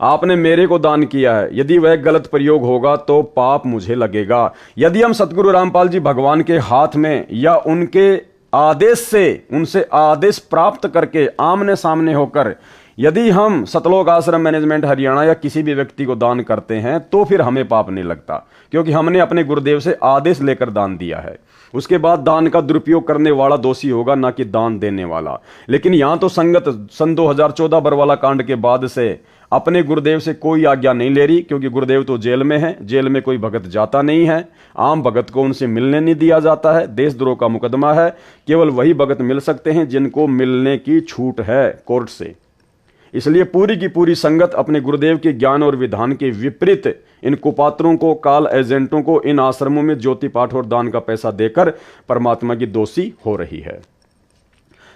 आपने मेरे को दान किया है, यदि वह गलत प्रयोग होगा तो पाप मुझे लगेगा। यदि हम सतगुरु रामपाल जी भगवान के हाथ में या उनके आदेश से, उनसे आदेश प्राप्त करके आमने सामने होकर यदि हम सतलोक आश्रम मैनेजमेंट हरियाणा या किसी भी व्यक्ति को दान करते हैं तो फिर हमें पाप नहीं लगता, क्योंकि हमने अपने गुरुदेव से आदेश लेकर दान दिया है। उसके बाद दान का दुरुपयोग करने वाला दोषी होगा, ना कि दान देने वाला। लेकिन यहां तो संगत सन 2014 बरवाला कांड के बाद से अपने गुरुदेव से कोई आज्ञा नहीं ले रही, क्योंकि गुरुदेव तो जेल में है, जेल में कोई भगत जाता नहीं है, आम भगत को उनसे मिलने नहीं दिया जाता है, देशद्रोह का मुकदमा है, केवल वही भगत मिल सकते हैं जिनको मिलने की छूट है कोर्ट से। इसलिए पूरी की पूरी संगत अपने गुरुदेव के ज्ञान और विधान के विपरीत इन कुपात्रों को, काल एजेंटों को इन आश्रमों में ज्योति पाठ और दान का पैसा देकर परमात्मा की दोषी हो रही है।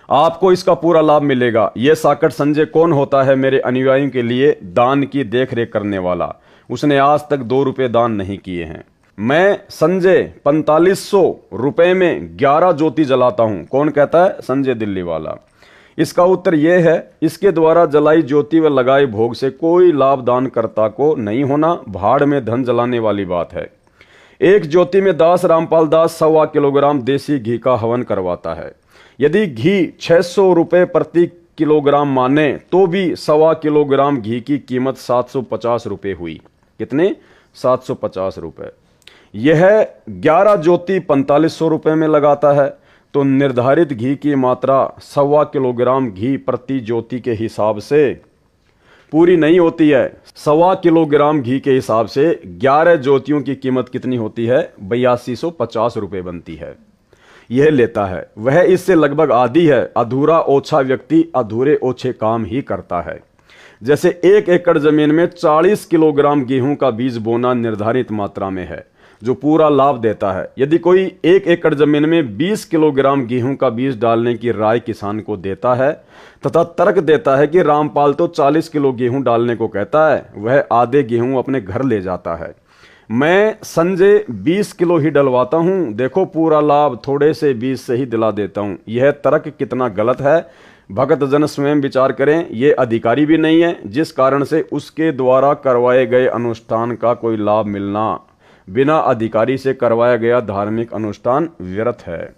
आपको इसका पूरा लाभ मिलेगा। यह साकट संजय कौन होता है मेरे अनुयायियों के लिए दान की देखरेख करने वाला? उसने आज तक 2 रुपए दान नहीं किए हैं। मैं संजय 4500 रुपए में 11 ज्योति जलाता हूं। कौन कहता है? संजय दिल्ली वाला। इसका उत्तर यह है, इसके द्वारा जलाई ज्योति व लगाए भोग से कोई लाभ दानकर्ता को नहीं होना, भाड़ में धन जलाने वाली बात है। एक ज्योति में दास रामपाल दास 1.25 किलोग्राम देसी घी का हवन करवाता है। यदि घी 600 रुपए प्रति किलोग्राम माने तो भी 1.25 किलोग्राम घी की कीमत 750 रुपए हुई। कितने? 750 रुपए। यह 11 ज्योति 4500 रुपए में लगाता है, तो निर्धारित घी की मात्रा 1.25 किलोग्राम घी प्रति ज्योति के हिसाब से पूरी नहीं होती है। 1.25 किलोग्राम घी के हिसाब से 11 ज्योतियों की कीमत कितनी होती है? 8250 रुपए बनती है। यह लेता है, वह इससे लगभग आधी है। अधूरा ओछा व्यक्ति अधूरे ओछे काम ही करता है। जैसे 1 एकड़ जमीन में 40 किलोग्राम गेहूं का बीज बोना निर्धारित मात्रा में है, जो पूरा लाभ देता है। यदि कोई 1 एकड़ जमीन में 20 किलोग्राम गेहूं का बीज डालने की राय किसान को देता है तथा तर्क देता है कि रामपाल तो 40 किलो गेहूं डालने को कहता है, वह आधे गेहूं अपने घर ले जाता है। मैं संजय 20 किलो ही डलवाता हूं, देखो पूरा लाभ थोड़े से बीज से ही दिला देता हूं। यह तर्क कितना गलत है, भगत जन स्वयं विचार करें। यह अधिकारी भी नहीं है, जिस कारण से उसके द्वारा करवाए गए अनुष्ठान का कोई लाभ मिलना बिना अधिकारी से करवाया गया धार्मिक अनुष्ठान व्यर्थ है।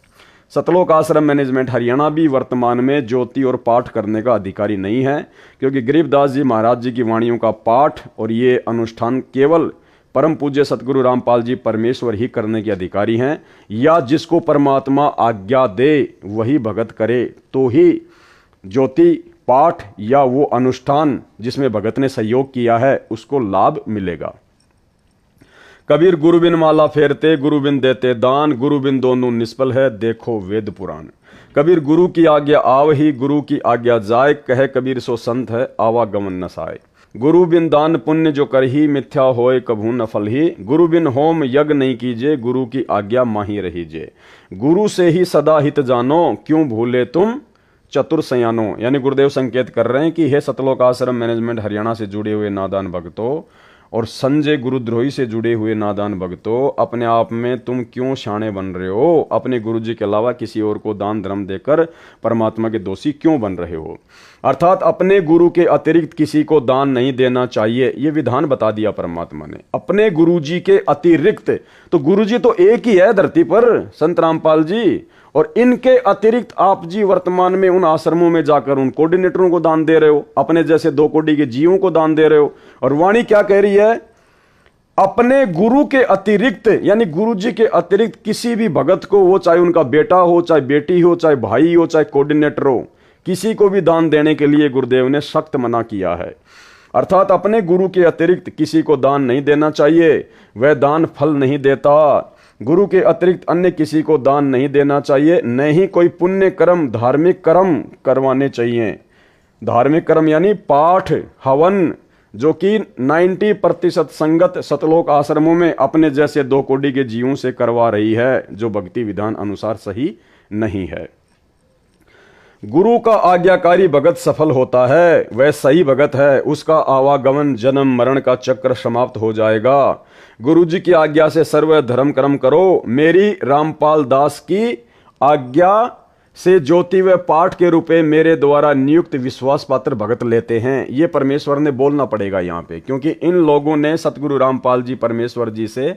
सतलोक आश्रम मैनेजमेंट हरियाणा भी वर्तमान में ज्योति और पाठ करने का अधिकारी नहीं है, क्योंकि गरीबदास जी महाराज जी की वाणियों का पाठ और ये अनुष्ठान केवल परम पूज्य सतगुरु रामपाल जी परमेश्वर ही करने के अधिकारी हैं, या जिसको परमात्मा आज्ञा दे वही भगत करे तो ही ज्योति पाठ या वो अनुष्ठान जिसमें भगत ने सहयोग किया है उसको लाभ मिलेगा। कबीर गुरु बिन माला फेरते, गुरु बिन देते दान, गुरु बिन दोनों निष्फल है, देखो वेद पुराण। कबीर गुरु की आज्ञा आवही, गुरु की आज्ञा जाए, कहे कबीर सो संत है, आवागमन नसाए। गुरु बिन दान पुण्य जो करही, मिथ्या होए कभू न फल ही। गुरु बिन होम यज्ञ नहीं कीजे, गुरु की आज्ञा माही रहीजे। गुरु से ही सदा हित जानो, क्यों भूले तुम चतुर सयानो। यानी गुरुदेव संकेत कर रहे हैं कि हे सतलोक आश्रम मैनेजमेंट हरियाणा से जुड़े हुए नादान भक्तों, और संजय गुरुद्रोही से जुड़े हुए नादान भक्तों, अपने आप में तुम क्यों शाणे बन रहे हो? अपने गुरु जी के अलावा किसी और को दान धर्म देकर परमात्मा के दोषी क्यों बन रहे हो? अर्थात अपने गुरु के अतिरिक्त किसी को दान नहीं देना चाहिए, यह विधान बता दिया परमात्मा ने। अपने गुरु जी के अतिरिक्त, तो गुरु जी तो एक ही है धरती पर, संत रामपाल जी, और इनके अतिरिक्त आप जी वर्तमान में उन आश्रमों में जाकर उन कोऑर्डिनेटरों को दान दे रहे हो, अपने जैसे 2 कोटि के जीवों को दान दे रहे हो। और वाणी क्या कह रही है? अपने गुरु के अतिरिक्त, यानी गुरु जी के अतिरिक्त किसी भी भगत को, वो चाहे उनका बेटा हो, चाहे बेटी हो, चाहे भाई हो, चाहे कोऑर्डिनेटर हो, किसी को भी दान देने के लिए गुरुदेव ने सख्त मना किया है। अर्थात अपने गुरु के अतिरिक्त किसी को दान नहीं देना चाहिए, वह दान फल नहीं देता। गुरु के अतिरिक्त अन्य किसी को दान नहीं देना चाहिए, न ही कोई पुण्य कर्म, धार्मिक कर्म करवाने चाहिए। धार्मिक कर्म यानी पाठ, हवन, जो कि 90% संगत सतलोक आश्रमों में अपने जैसे 2 कोटि के जीवों से करवा रही है, जो भक्ति विधान अनुसार सही नहीं है। गुरु का आज्ञाकारी भगत सफल होता है, वह सही भगत है, उसका आवागमन जन्म मरण का चक्र समाप्त हो जाएगा। गुरु जी की आज्ञा से सर्व धर्म कर्म करो। मेरी रामपाल दास की आज्ञा से ज्योति व पाठ के रूपे मेरे द्वारा नियुक्त विश्वास पात्र भगत लेते हैं। ये परमेश्वर ने बोलना पड़ेगा यहाँ पे, क्योंकि इन लोगों ने सतगुरु रामपाल जी परमेश्वर जी से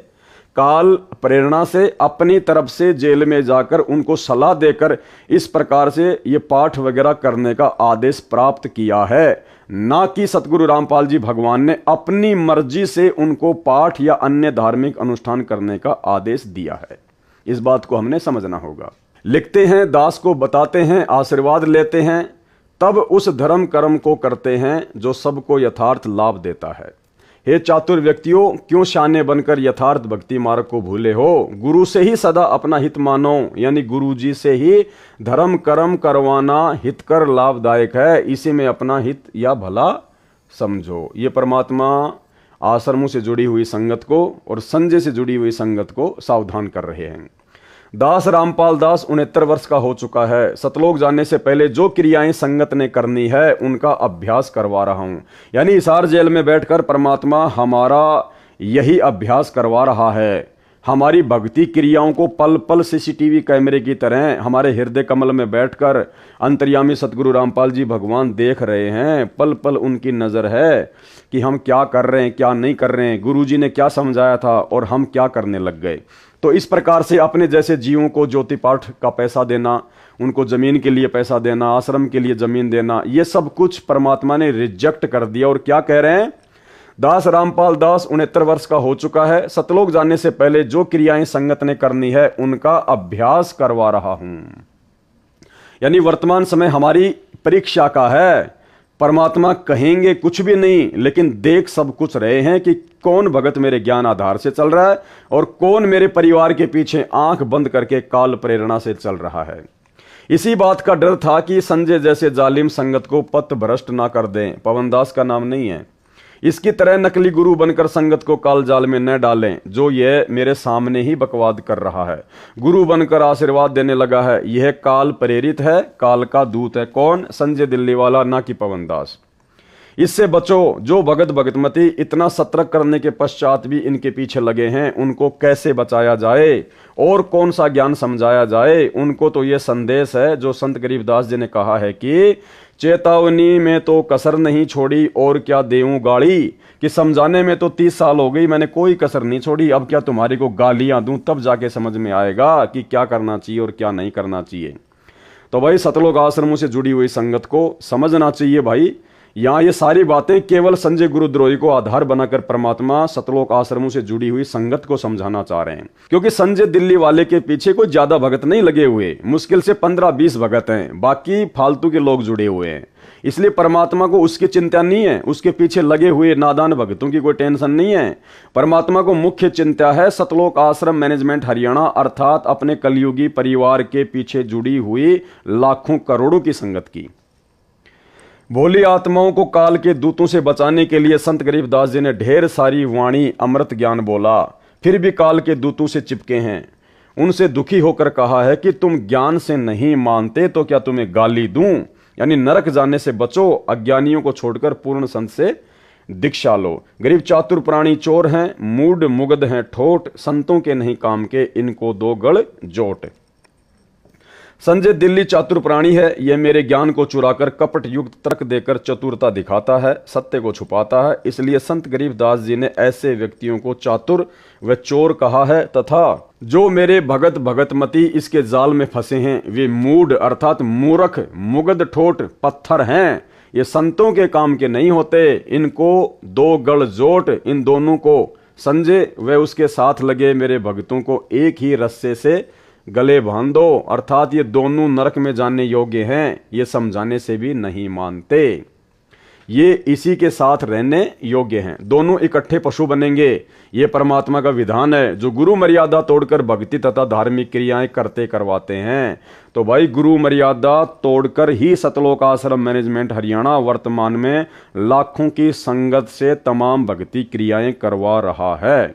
काल प्रेरणा से अपनी तरफ से जेल में जाकर उनको सलाह देकर इस प्रकार से ये पाठ वगैरह करने का आदेश प्राप्त किया है, ना कि सतगुरु रामपाल जी भगवान ने अपनी मर्जी से उनको पाठ या अन्य धार्मिक अनुष्ठान करने का आदेश दिया है। इस बात को हमने समझना होगा। लिखते हैं, दास को बताते हैं, आशीर्वाद लेते हैं, तब उस धर्म कर्म को करते हैं जो सबको यथार्थ लाभ देता है। हे चातुर व्यक्तियों, क्यों शाने बनकर यथार्थ भक्ति मार्ग को भूले हो? गुरु से ही सदा अपना हित मानो, यानी गुरु जी से ही धर्म कर्म करवाना हितकर लाभदायक है, इसी में अपना हित या भला समझो। ये परमात्मा आश्रमों से जुड़ी हुई संगत को और संजय से जुड़ी हुई संगत को सावधान कर रहे हैं। दास रामपाल दास 69 वर्ष का हो चुका है। सतलोक जाने से पहले जो क्रियाएं संगत ने करनी है उनका अभ्यास करवा रहा हूं, यानी हिसार जेल में बैठकर परमात्मा हमारा यही अभ्यास करवा रहा है। हमारी भक्ति क्रियाओं को पल पल सीसीटीवी कैमरे की तरह हमारे हृदय कमल में बैठकर अंतर्यामी सतगुरु रामपाल जी भगवान देख रहे हैं। पल पल उनकी नजर है कि हम क्या कर रहे हैं, क्या नहीं कर रहे हैं, गुरु जी ने क्या समझाया था और हम क्या करने लग गए। तो इस प्रकार से अपने जैसे जीवों को ज्योति पाठ का पैसा देना, उनको जमीन के लिए पैसा देना, आश्रम के लिए जमीन देना, ये सब कुछ परमात्मा ने रिजेक्ट कर दिया। और क्या कह रहे हैं? दास रामपाल दास 69 वर्ष का हो चुका है। सतलोक जाने से पहले जो क्रियाएं संगत ने करनी है उनका अभ्यास करवा रहा हूं। यानी वर्तमान समय हमारी परीक्षा का है। परमात्मा कहेंगे कुछ भी नहीं, लेकिन देख सब कुछ रहे हैं कि कौन भगत मेरे ज्ञान आधार से चल रहा है और कौन मेरे परिवार के पीछे आंख बंद करके काल प्रेरणा से चल रहा है। इसी बात का डर था कि संजय जैसे जालिम संगत को पथ भ्रष्ट ना कर दें। पवनदास का नाम नहीं है। इसकी तरह नकली गुरु बनकर संगत को काल जाल में न डालें, जो यह मेरे सामने ही बकवाद कर रहा है। गुरु बनकर आशीर्वाद देने लगा है, यह काल प्रेरित है, काल का दूत है। कौन? संजय दिल्ली वाला, ना कि पवनदास। इससे बचो। जो भगत भगतमती इतना सतर्क करने के पश्चात भी इनके पीछे लगे हैं, उनको कैसे बचाया जाए और कौन सा ज्ञान समझाया जाए? उनको तो यह संदेश है जो संत गरीबदास जी ने कहा है कि चेतावनी में तो कसर नहीं छोड़ी और क्या देऊं गाली, कि समझाने में तो 30 साल हो गई, मैंने कोई कसर नहीं छोड़ी, अब क्या तुम्हारी को गालियां दूं, तब जाके समझ में आएगा कि क्या करना चाहिए और क्या नहीं करना चाहिए। तो भाई सतलोक आश्रमों से जुड़ी हुई संगत को समझना चाहिए। भाई यहाँ ये सारी बातें केवल संजय गुरुद्रोही को आधार बनाकर परमात्मा सतलोक आश्रमों से जुड़ी हुई संगत को समझाना चाह रहे हैं, क्योंकि संजय दिल्ली वाले के पीछे कोई ज्यादा भगत नहीं लगे हुए, मुश्किल से 15-20 भगत हैं, बाकी फालतू के लोग जुड़े हुए हैं। इसलिए परमात्मा को उसकी चिंता नहीं है, उसके पीछे लगे हुए नादान भक्तों की कोई टेंशन नहीं है। परमात्मा को मुख्य चिंता है सतलोक आश्रम मैनेजमेंट हरियाणा, अर्थात अपने कलयुगी परिवार के पीछे जुड़ी हुई लाखों करोड़ों की संगत की। भोली आत्माओं को काल के दूतों से बचाने के लिए संत गरीबदास जी ने ढेर सारी वाणी अमृत ज्ञान बोला, फिर भी काल के दूतों से चिपके हैं। उनसे दुखी होकर कहा है कि तुम ज्ञान से नहीं मानते तो क्या तुम्हें गाली दूं, यानी नरक जाने से बचो, अज्ञानियों को छोड़कर पूर्ण संत से दीक्षा लो। गरीब चातुर प्राणी चोर हैं, मूड मुगध हैं ठोट, संतों के नहीं काम के, इनको दो गढ़ जोट। संजय दिल्ली चातुर प्राणी है, यह मेरे ज्ञान को चुराकर कपट युक्त तर्क देकर चतुरता दिखाता है, सत्य को छुपाता है। इसलिए संत गरीबदास जी ने ऐसे व्यक्तियों को चातुर व चोर कहा है, तथा जो मेरे भगत भगतमती इसके जाल में फंसे हैं वे मूढ़ अर्थात मूर्ख मुगध ठोट पत्थर हैं, ये संतों के काम के नहीं होते, इनको दो गढ़ जोट। इन दोनों को, संजय व उसके साथ लगे मेरे भक्तों को, एक ही रस्से से गले बांध दो, अर्थात ये दोनों नरक में जाने योग्य हैं, ये समझाने से भी नहीं मानते, ये इसी के साथ रहने योग्य हैं, दोनों इकट्ठे पशु बनेंगे। ये परमात्मा का विधान है जो गुरु मर्यादा तोड़कर भक्ति तथा धार्मिक क्रियाएं करते करवाते हैं। तो भाई गुरु मर्यादा तोड़कर ही सतलोक आश्रम मैनेजमेंट हरियाणा वर्तमान में लाखों की संगत से तमाम भक्ति क्रियाएं करवा रहा है।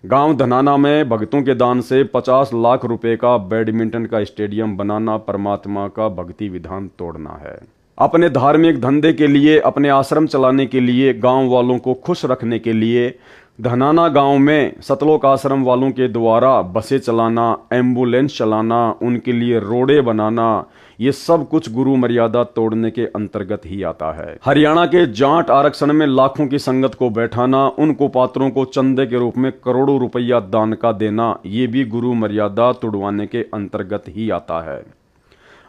गांव धनाना में भक्तों के दान से 50 लाख रुपए का बैडमिंटन का स्टेडियम बनाना परमात्मा का भक्ति विधान तोड़ना है। अपने धार्मिक धंधे के लिए, अपने आश्रम चलाने के लिए, गांव वालों को खुश रखने के लिए धनाना गांव में सतलोक आश्रम वालों के द्वारा बसें चलाना, एम्बुलेंस चलाना, उनके लिए रोडे बनाना, ये सब कुछ गुरु मर्यादा तोड़ने के अंतर्गत ही आता है। हरियाणा के जाट आरक्षण में लाखों की संगत को बैठाना, उनको पात्रों को चंदे के रूप में करोड़ों रुपया दान का देना, ये भी गुरु मर्यादा तोड़वाने के अंतर्गत ही आता है।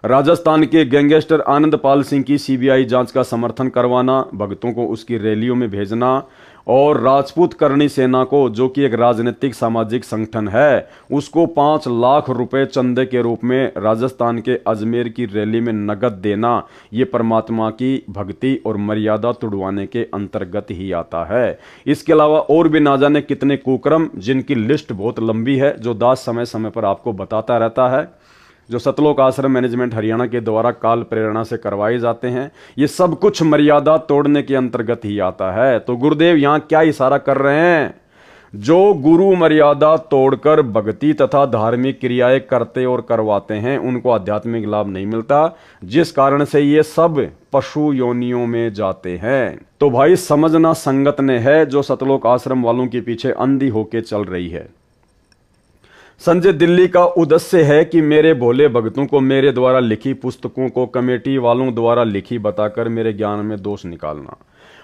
राजस्थान के गैंगस्टर आनंदपाल सिंह की सीबीआई जांच का समर्थन करवाना, भक्तों को उसकी रैलियों में भेजना, और राजपूत करणी सेना को, जो कि एक राजनीतिक सामाजिक संगठन है, उसको 5 लाख रुपए चंदे के रूप में राजस्थान के अजमेर की रैली में नगद देना, ये परमात्मा की भक्ति और मर्यादा तुड़वाने के अंतर्गत ही आता है। इसके अलावा और भी ना जाने कितने कुकर्म, जिनकी लिस्ट बहुत लंबी है, जो दास समय समय पर आपको बताता रहता है, जो सतलोक आश्रम मैनेजमेंट हरियाणा के द्वारा काल प्रेरणा से करवाए जाते हैं, ये सब कुछ मर्यादा तोड़ने के अंतर्गत ही आता है। तो गुरुदेव यहां क्या इशारा कर रहे हैं? जो गुरु मर्यादा तोड़कर भक्ति तथा धार्मिक क्रियाएं करते और करवाते हैं, उनको आध्यात्मिक लाभ नहीं मिलता, जिस कारण से ये सब पशु योनियों में जाते हैं। तो भाई समझना संगत ने है जो सतलोक आश्रम वालों के पीछे अंधी होके चल रही है। संजय दिल्ली का उद्देश्य है कि मेरे भोले भक्तों को मेरे द्वारा लिखी पुस्तकों को कमेटी वालों द्वारा लिखी बताकर मेरे ज्ञान में दोष निकालना,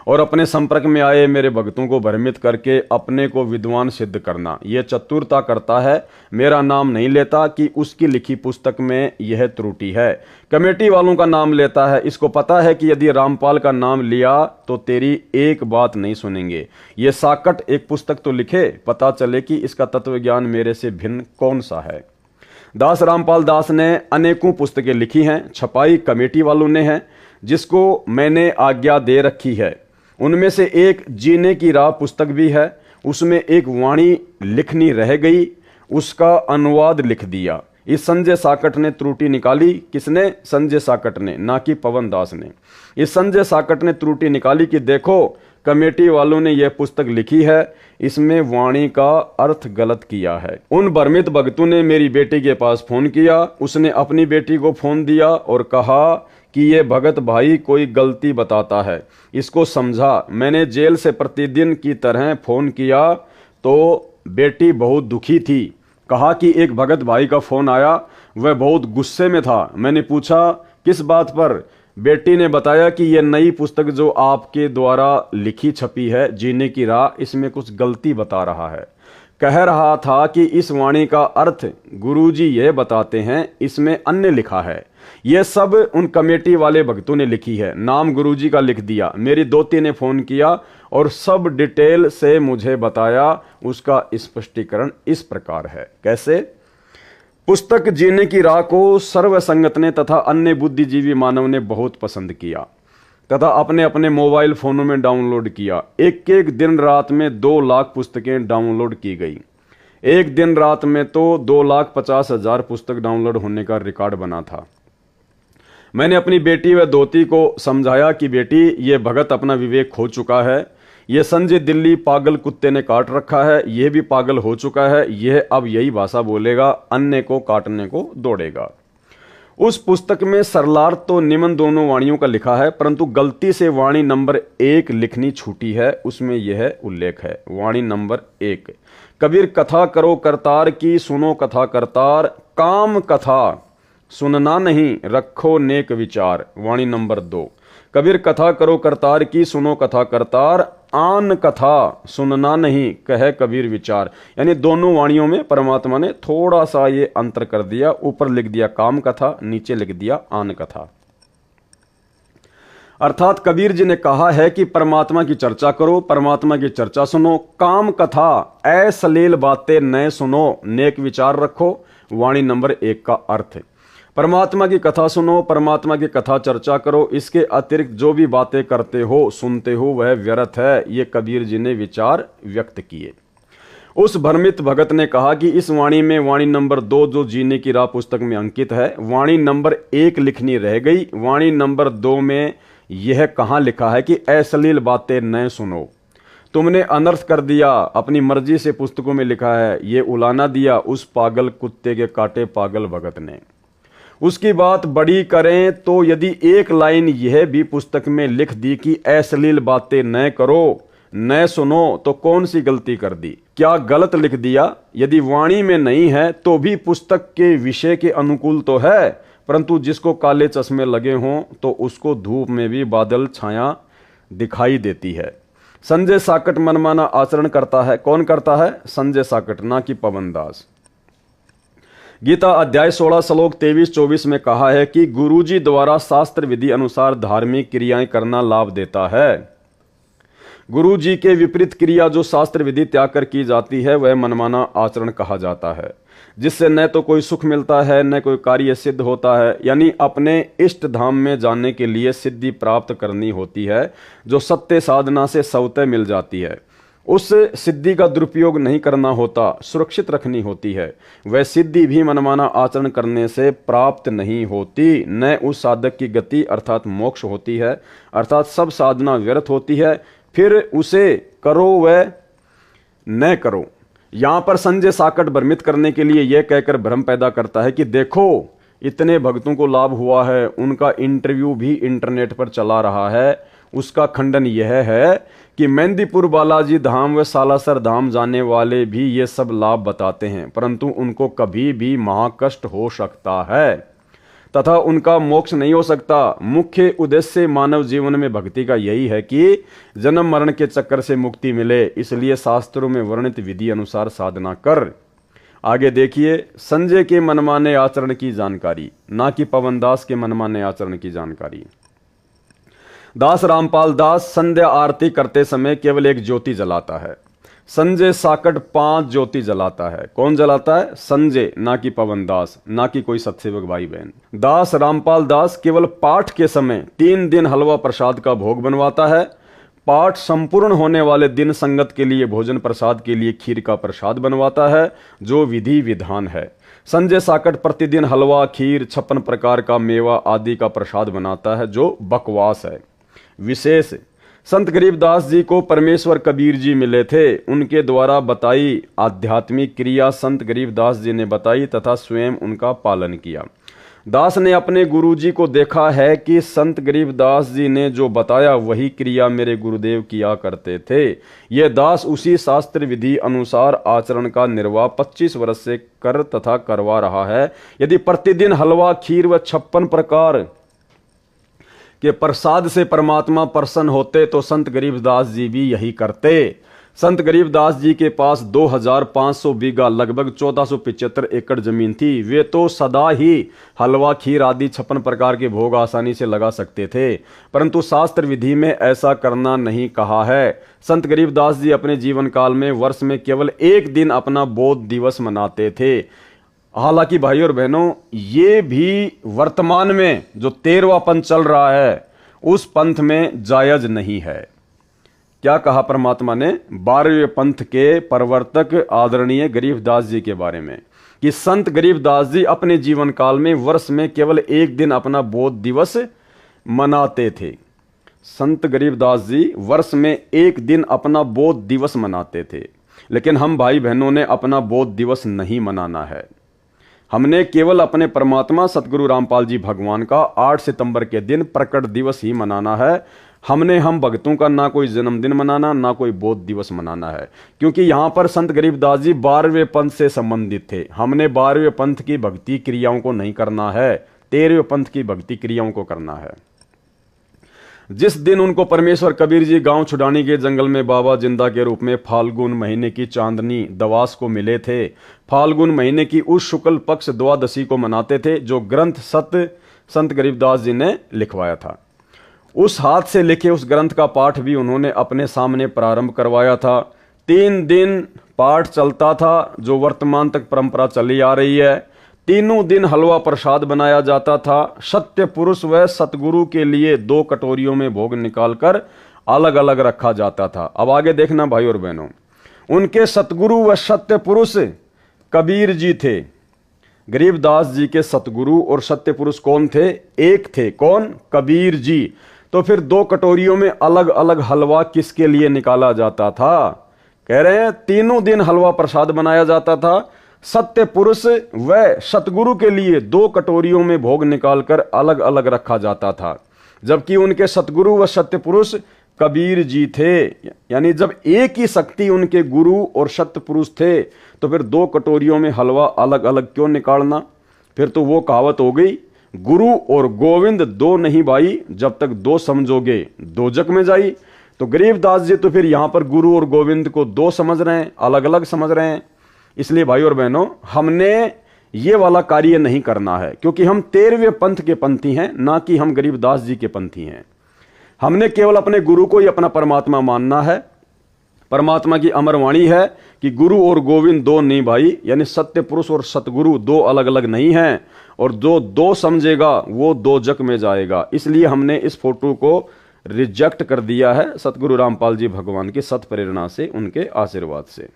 और अपने संपर्क में आए मेरे भक्तों को भ्रमित करके अपने को विद्वान सिद्ध करना। यह चतुरता करता है, मेरा नाम नहीं लेता कि उसकी लिखी पुस्तक में यह त्रुटि है, कमेटी वालों का नाम लेता है। इसको पता है कि यदि रामपाल का नाम लिया तो तेरी एक बात नहीं सुनेंगे। ये साकट एक पुस्तक तो लिखे, पता चले कि इसका तत्व ज्ञान मेरे से भिन्न कौन सा है। दास रामपाल दास ने अनेकों पुस्तकें लिखी हैं, छपाई कमेटी वालों ने है, जिसको मैंने आज्ञा दे रखी है। उनमें से एक जीने की राह पुस्तक भी है, उसमें एक वाणी लिखनी रह गई, उसका अनुवाद लिख दिया। इस संजय साकट ने त्रुटि निकाली। किसने? संजय साकट ने, ना कि पवन दास ने। इस संजय साकट ने त्रुटि निकाली कि देखो कमेटी वालों ने यह पुस्तक लिखी है, इसमें वाणी का अर्थ गलत किया है। उन भ्रमित भक्तों ने मेरी बेटी के पास फोन किया, उसने अपनी बेटी को फोन दिया और कहा कि ये भगत भाई कोई गलती बताता है, इसको समझा। मैंने जेल से प्रतिदिन की तरह फोन किया तो बेटी बहुत दुखी थी। कहा कि एक भगत भाई का फोन आया, वह बहुत गुस्से में था। मैंने पूछा किस बात पर? बेटी ने बताया कि यह नई पुस्तक जो आपके द्वारा लिखी छपी है, जीने की राह, इसमें कुछ गलती बता रहा है। कह रहा था कि इस वाणी का अर्थ गुरुजी यह बताते हैं, इसमें अन्य लिखा है। यह सब उन कमेटी वाले भक्तों ने लिखी है, नाम गुरुजी का लिख दिया। मेरी दोती ने फोन किया और सब डिटेल से मुझे बताया। उसका स्पष्टीकरण इस प्रकार है। कैसे? पुस्तक जीने की राह को सर्व संगत ने तथा अन्य बुद्धिजीवी मानव ने बहुत पसंद किया तथा अपने अपने मोबाइल फोनों में डाउनलोड किया। एक एक दिन रात में 2 लाख पुस्तकें डाउनलोड की गई। एक दिन रात में तो 2,50,000 पुस्तक डाउनलोड होने का रिकॉर्ड बना था। मैंने अपनी बेटी व दोती को समझाया कि बेटी, ये भगत अपना विवेक खो चुका है, ये संजय दिल्ली पागल कुत्ते ने काट रखा है, यह भी पागल हो चुका है, यह अब यही भाषा बोलेगा, अन्य को काटने को दौड़ेगा। उस पुस्तक में सरलार्थ तो निम्न दोनों वाणियों का लिखा है, परंतु गलती से वाणी नंबर 1 लिखनी छूटी है। उसमें यह उल्लेख है, वाणी नंबर 1, कबीर कथा करो करतार की, सुनो कथा करतार, काम कथा सुनना नहीं रखो नेक विचार। वाणी नंबर 2, कबीर कथा करो करतार की, सुनो कथा करतार, आन कथा सुनना नहीं कहे कबीर विचार। यानी दोनों वाणियों में परमात्मा ने थोड़ा सा ये अंतर कर दिया, ऊपर लिख दिया काम कथा, नीचे लिख दिया आन कथा। अर्थात कबीर जी ने कहा है कि परमात्मा की चर्चा करो, परमात्मा की चर्चा सुनो, काम कथा अश्लील बातें न सुनो, नेक विचार रखो। वाणी नंबर 1 का अर्थ है परमात्मा की कथा सुनो, परमात्मा की कथा चर्चा करो, इसके अतिरिक्त जो भी बातें करते हो सुनते हो वह व्यर्थ है। ये कबीर जी ने विचार व्यक्त किए। उस भ्रमित भगत ने कहा कि इस वाणी में वाणी नंबर 2 जो जीने की राह पुस्तक में अंकित है, वाणी नंबर 1 लिखनी रह गई। वाणी नंबर 2 में यह कहाँ लिखा है कि अश्लील बातें न सुनो। तुमने अनर्थ कर दिया, अपनी मर्जी से पुस्तकों में लिखा है, ये उलाना दिया उस पागल कुत्ते के काटे पागल भगत ने। उसकी बात बड़ी करें तो यदि एक लाइन यह भी पुस्तक में लिख दी कि अश्लील बातें न करो न सुनो, तो कौन सी गलती कर दी, क्या गलत लिख दिया? यदि वाणी में नहीं है तो भी पुस्तक के विषय के अनुकूल तो है, परंतु जिसको काले चश्मे लगे हों तो उसको धूप में भी बादल छाया दिखाई देती है। संजय साकट मनमाना आचरण करता है। कौन करता है? संजय साकट, ना कि पवन दास। गीता अध्याय 16 श्लोक 23-24 में कहा है कि गुरुजी द्वारा शास्त्र विधि अनुसार धार्मिक क्रियाएं करना लाभ देता है। गुरुजी के विपरीत क्रिया जो शास्त्र विधि त्याग कर की जाती है वह मनमाना आचरण कहा जाता है, जिससे न तो कोई सुख मिलता है न कोई कार्य सिद्ध होता है। यानी अपने इष्ट धाम में जाने के लिए सिद्धि प्राप्त करनी होती है जो सत्य साधना से स्वतः मिल जाती है। उस सिद्धि का दुरुपयोग नहीं करना होता, सुरक्षित रखनी होती है। वह सिद्धि भी मनमाना आचरण करने से प्राप्त नहीं होती, न उस साधक की गति अर्थात मोक्ष होती है, अर्थात सब साधना व्यर्थ होती है। फिर उसे करो व न करो। यहां पर संजय साकट भ्रमित करने के लिए यह कहकर भ्रम पैदा करता है कि देखो इतने भक्तों को लाभ हुआ है, उनका इंटरव्यू भी इंटरनेट पर चला रहा है। उसका खंडन यह है कि मेहंदीपुर बालाजी धाम व सालासर धाम जाने वाले भी ये सब लाभ बताते हैं, परंतु उनको कभी भी महाकष्ट हो सकता है तथा उनका मोक्ष नहीं हो सकता। मुख्य उद्देश्य मानव जीवन में भक्ति का यही है कि जन्म मरण के चक्कर से मुक्ति मिले, इसलिए शास्त्रों में वर्णित विधि अनुसार साधना कर। आगे देखिए संजय के मनमाने आचरण की जानकारी, ना कि पवन दास के मनमाने आचरण की जानकारी। दास रामपाल दास संध्या आरती करते समय केवल एक ज्योति जलाता है। संजय साकट 5 ज्योति जलाता है। कौन जलाता है? संजय, ना कि पवन दास, ना कि कोई सत्सेवक भाई बहन। दास रामपाल दास केवल पाठ के समय 3 दिन हलवा प्रसाद का भोग बनवाता है। पाठ संपूर्ण होने वाले दिन संगत के लिए भोजन प्रसाद के लिए खीर का प्रसाद बनवाता है, जो विधि विधान है। संजय साकट प्रतिदिन हलवा, खीर, 56 प्रकार का मेवा आदि का प्रसाद बनाता है, जो बकवास है। विशेष संत गरीबदास जी को परमेश्वर कबीर जी मिले थे, उनके द्वारा बताई आध्यात्मिक क्रिया संत गरीबदास जी ने बताई तथा स्वयं उनका पालन किया। दास ने अपने गुरु जी को देखा है कि संत गरीबदास जी ने जो बताया वही क्रिया मेरे गुरुदेव किया करते थे। यह दास उसी शास्त्र विधि अनुसार आचरण का निर्वाह 25 वर्ष से कर तथा करवा रहा है। यदि प्रतिदिन हलवा, खीर व 56 प्रकार के प्रसाद से परमात्मा प्रसन्न होते तो संत गरीबदास जी भी यही करते। संत गरीबदास जी के पास 2500 बीघा लगभग 1475 एकड़ जमीन थी। वे तो सदा ही हलवा, खीर आदि 56 प्रकार के भोग आसानी से लगा सकते थे, परंतु शास्त्र विधि में ऐसा करना नहीं कहा है। संत गरीबदास जी अपने जीवन काल में वर्ष में केवल एक दिन अपना बोध दिवस मनाते थे। हालांकि भाई और बहनों, ये भी वर्तमान में जो 13वां पंथ चल रहा है उस पंथ में जायज नहीं है। क्या कहा परमात्मा ने 12वें पंथ के प्रवर्तक आदरणीय गरीबदास जी के बारे में कि संत गरीबदास जी अपने जीवन काल में वर्ष में केवल एक दिन अपना बोध दिवस मनाते थे। संत गरीबदास जी वर्ष में एक दिन अपना बोध दिवस मनाते थे, लेकिन हम भाई बहनों ने अपना बोध दिवस नहीं मनाना है। हमने केवल अपने परमात्मा सतगुरु रामपाल जी भगवान का 8 सितंबर के दिन प्रकट दिवस ही मनाना है। हम भक्तों का ना कोई जन्मदिन मनाना, ना कोई बोध दिवस मनाना है, क्योंकि यहाँ पर संत गरीबदास जी 12वें पंथ से संबंधित थे। हमने 12वें पंथ की भक्ति क्रियाओं को नहीं करना है, 13वें पंथ की भक्ति क्रियाओं को करना है। जिस दिन उनको परमेश्वर कबीर जी गांव छुड़ानी के जंगल में बाबा जिंदा के रूप में फाल्गुन महीने की चांदनी दवास को मिले थे, फाल्गुन महीने की उस शुक्ल पक्ष द्वादशी को मनाते थे, जो ग्रंथ संत गरीबदास जी ने लिखवाया था। उस हाथ से लिखे उस ग्रंथ का पाठ भी उन्होंने अपने सामने प्रारंभ करवाया था। 3 दिन पाठ चलता था, जो वर्तमान तक परंपरा चली आ रही है। तीनों दिन हलवा प्रसाद बनाया जाता था। सत्य पुरुष व सतगुरु के लिए 2 कटोरियों में भोग निकालकर अलग अलग रखा जाता था। अब आगे देखना भाई और बहनों, उनके सतगुरु व सत्य पुरुष कबीर जी थे। गरीबदास जी के सतगुरु और सत्य पुरुष कौन थे? एक थे। कौन? कबीर जी। तो फिर 2 कटोरियों में अलग अलग हलवा किसके लिए निकाला जाता था? कह रहे हैं तीनों दिन हलवा प्रसाद बनाया जाता था। सत्य पुरुष व सतगुरु के लिए 2 कटोरियों में भोग निकालकर अलग अलग रखा जाता था, जबकि उनके सतगुरु व सत्य पुरुष कबीर जी थे। यानी जब एक ही शक्ति उनके गुरु और सत्य पुरुष थे, तो फिर 2 कटोरियों में हलवा अलग अलग क्यों निकालना? फिर तो वो कहावत हो गई, गुरु और गोविंद 2 नहीं भाई, जब तक 2 समझोगे 2 जग में जाई। तो गरीबदास जी तो फिर यहां पर गुरु और गोविंद को 2 समझ रहे हैं, अलग अलग समझ रहे हैं। इसलिए भाई और बहनों, हमने ये वाला कार्य नहीं करना है, क्योंकि हम 13वें पंथ के पंथी हैं, ना कि हम गरीबदास जी के पंथी हैं। हमने केवल अपने गुरु को ही अपना परमात्मा मानना है। परमात्मा की अमर वाणी है कि गुरु और गोविंद 2 नहीं भाई, यानी सत्य पुरुष और सतगुरु 2 अलग अलग नहीं हैं, और जो 2 समझेगा वो 2 जग में जाएगा। इसलिए हमने इस फोटो को रिजेक्ट कर दिया है सतगुरु रामपाल जी भगवान की सत प्रेरणा से, उनके आशीर्वाद से।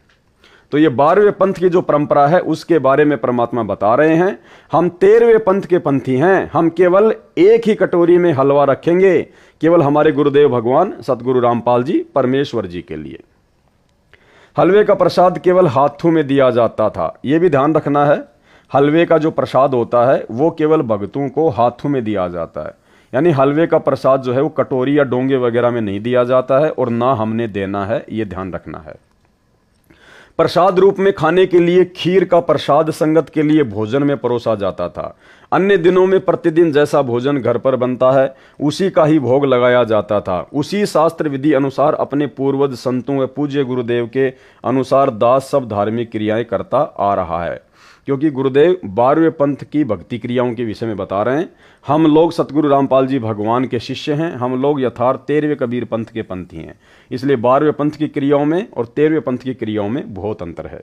तो ये 12वें पंथ की जो परंपरा है उसके बारे में परमात्मा बता रहे हैं। हम 13वें पंथ के पंथी हैं। हम केवल एक ही कटोरी में हलवा रखेंगे, केवल हमारे गुरुदेव भगवान सतगुरु रामपाल जी परमेश्वर जी के लिए। हलवे का प्रसाद केवल हाथों में दिया जाता था। यह भी ध्यान रखना है, हलवे का जो प्रसाद होता है वो केवल भक्तों को हाथों में दिया जाता है। यानी हलवे का प्रसाद जो है वो कटोरी या डोंगे वगैरह में नहीं दिया जाता है, और ना हमने देना है, ये ध्यान रखना है। प्रसाद रूप में खाने के लिए खीर का प्रसाद संगत के लिए भोजन में परोसा जाता था। अन्य दिनों में प्रतिदिन जैसा भोजन घर पर बनता है उसी का ही भोग लगाया जाता था। उसी शास्त्र विधि अनुसार अपने पूर्वज संतों व पूज्य गुरुदेव के अनुसार दास सब धार्मिक क्रियाएं करता आ रहा है। क्योंकि गुरुदेव 12वें पंथ की भक्ति क्रियाओं के विषय में बता रहे हैं। हम लोग सतगुरु रामपाल जी भगवान के शिष्य हैं। हम लोग यथार्थ 13वें कबीर पंथ के पंथी हैं। इसलिए 12वें पंथ की क्रियाओं में और 13वें पंथ की क्रियाओं में बहुत अंतर है।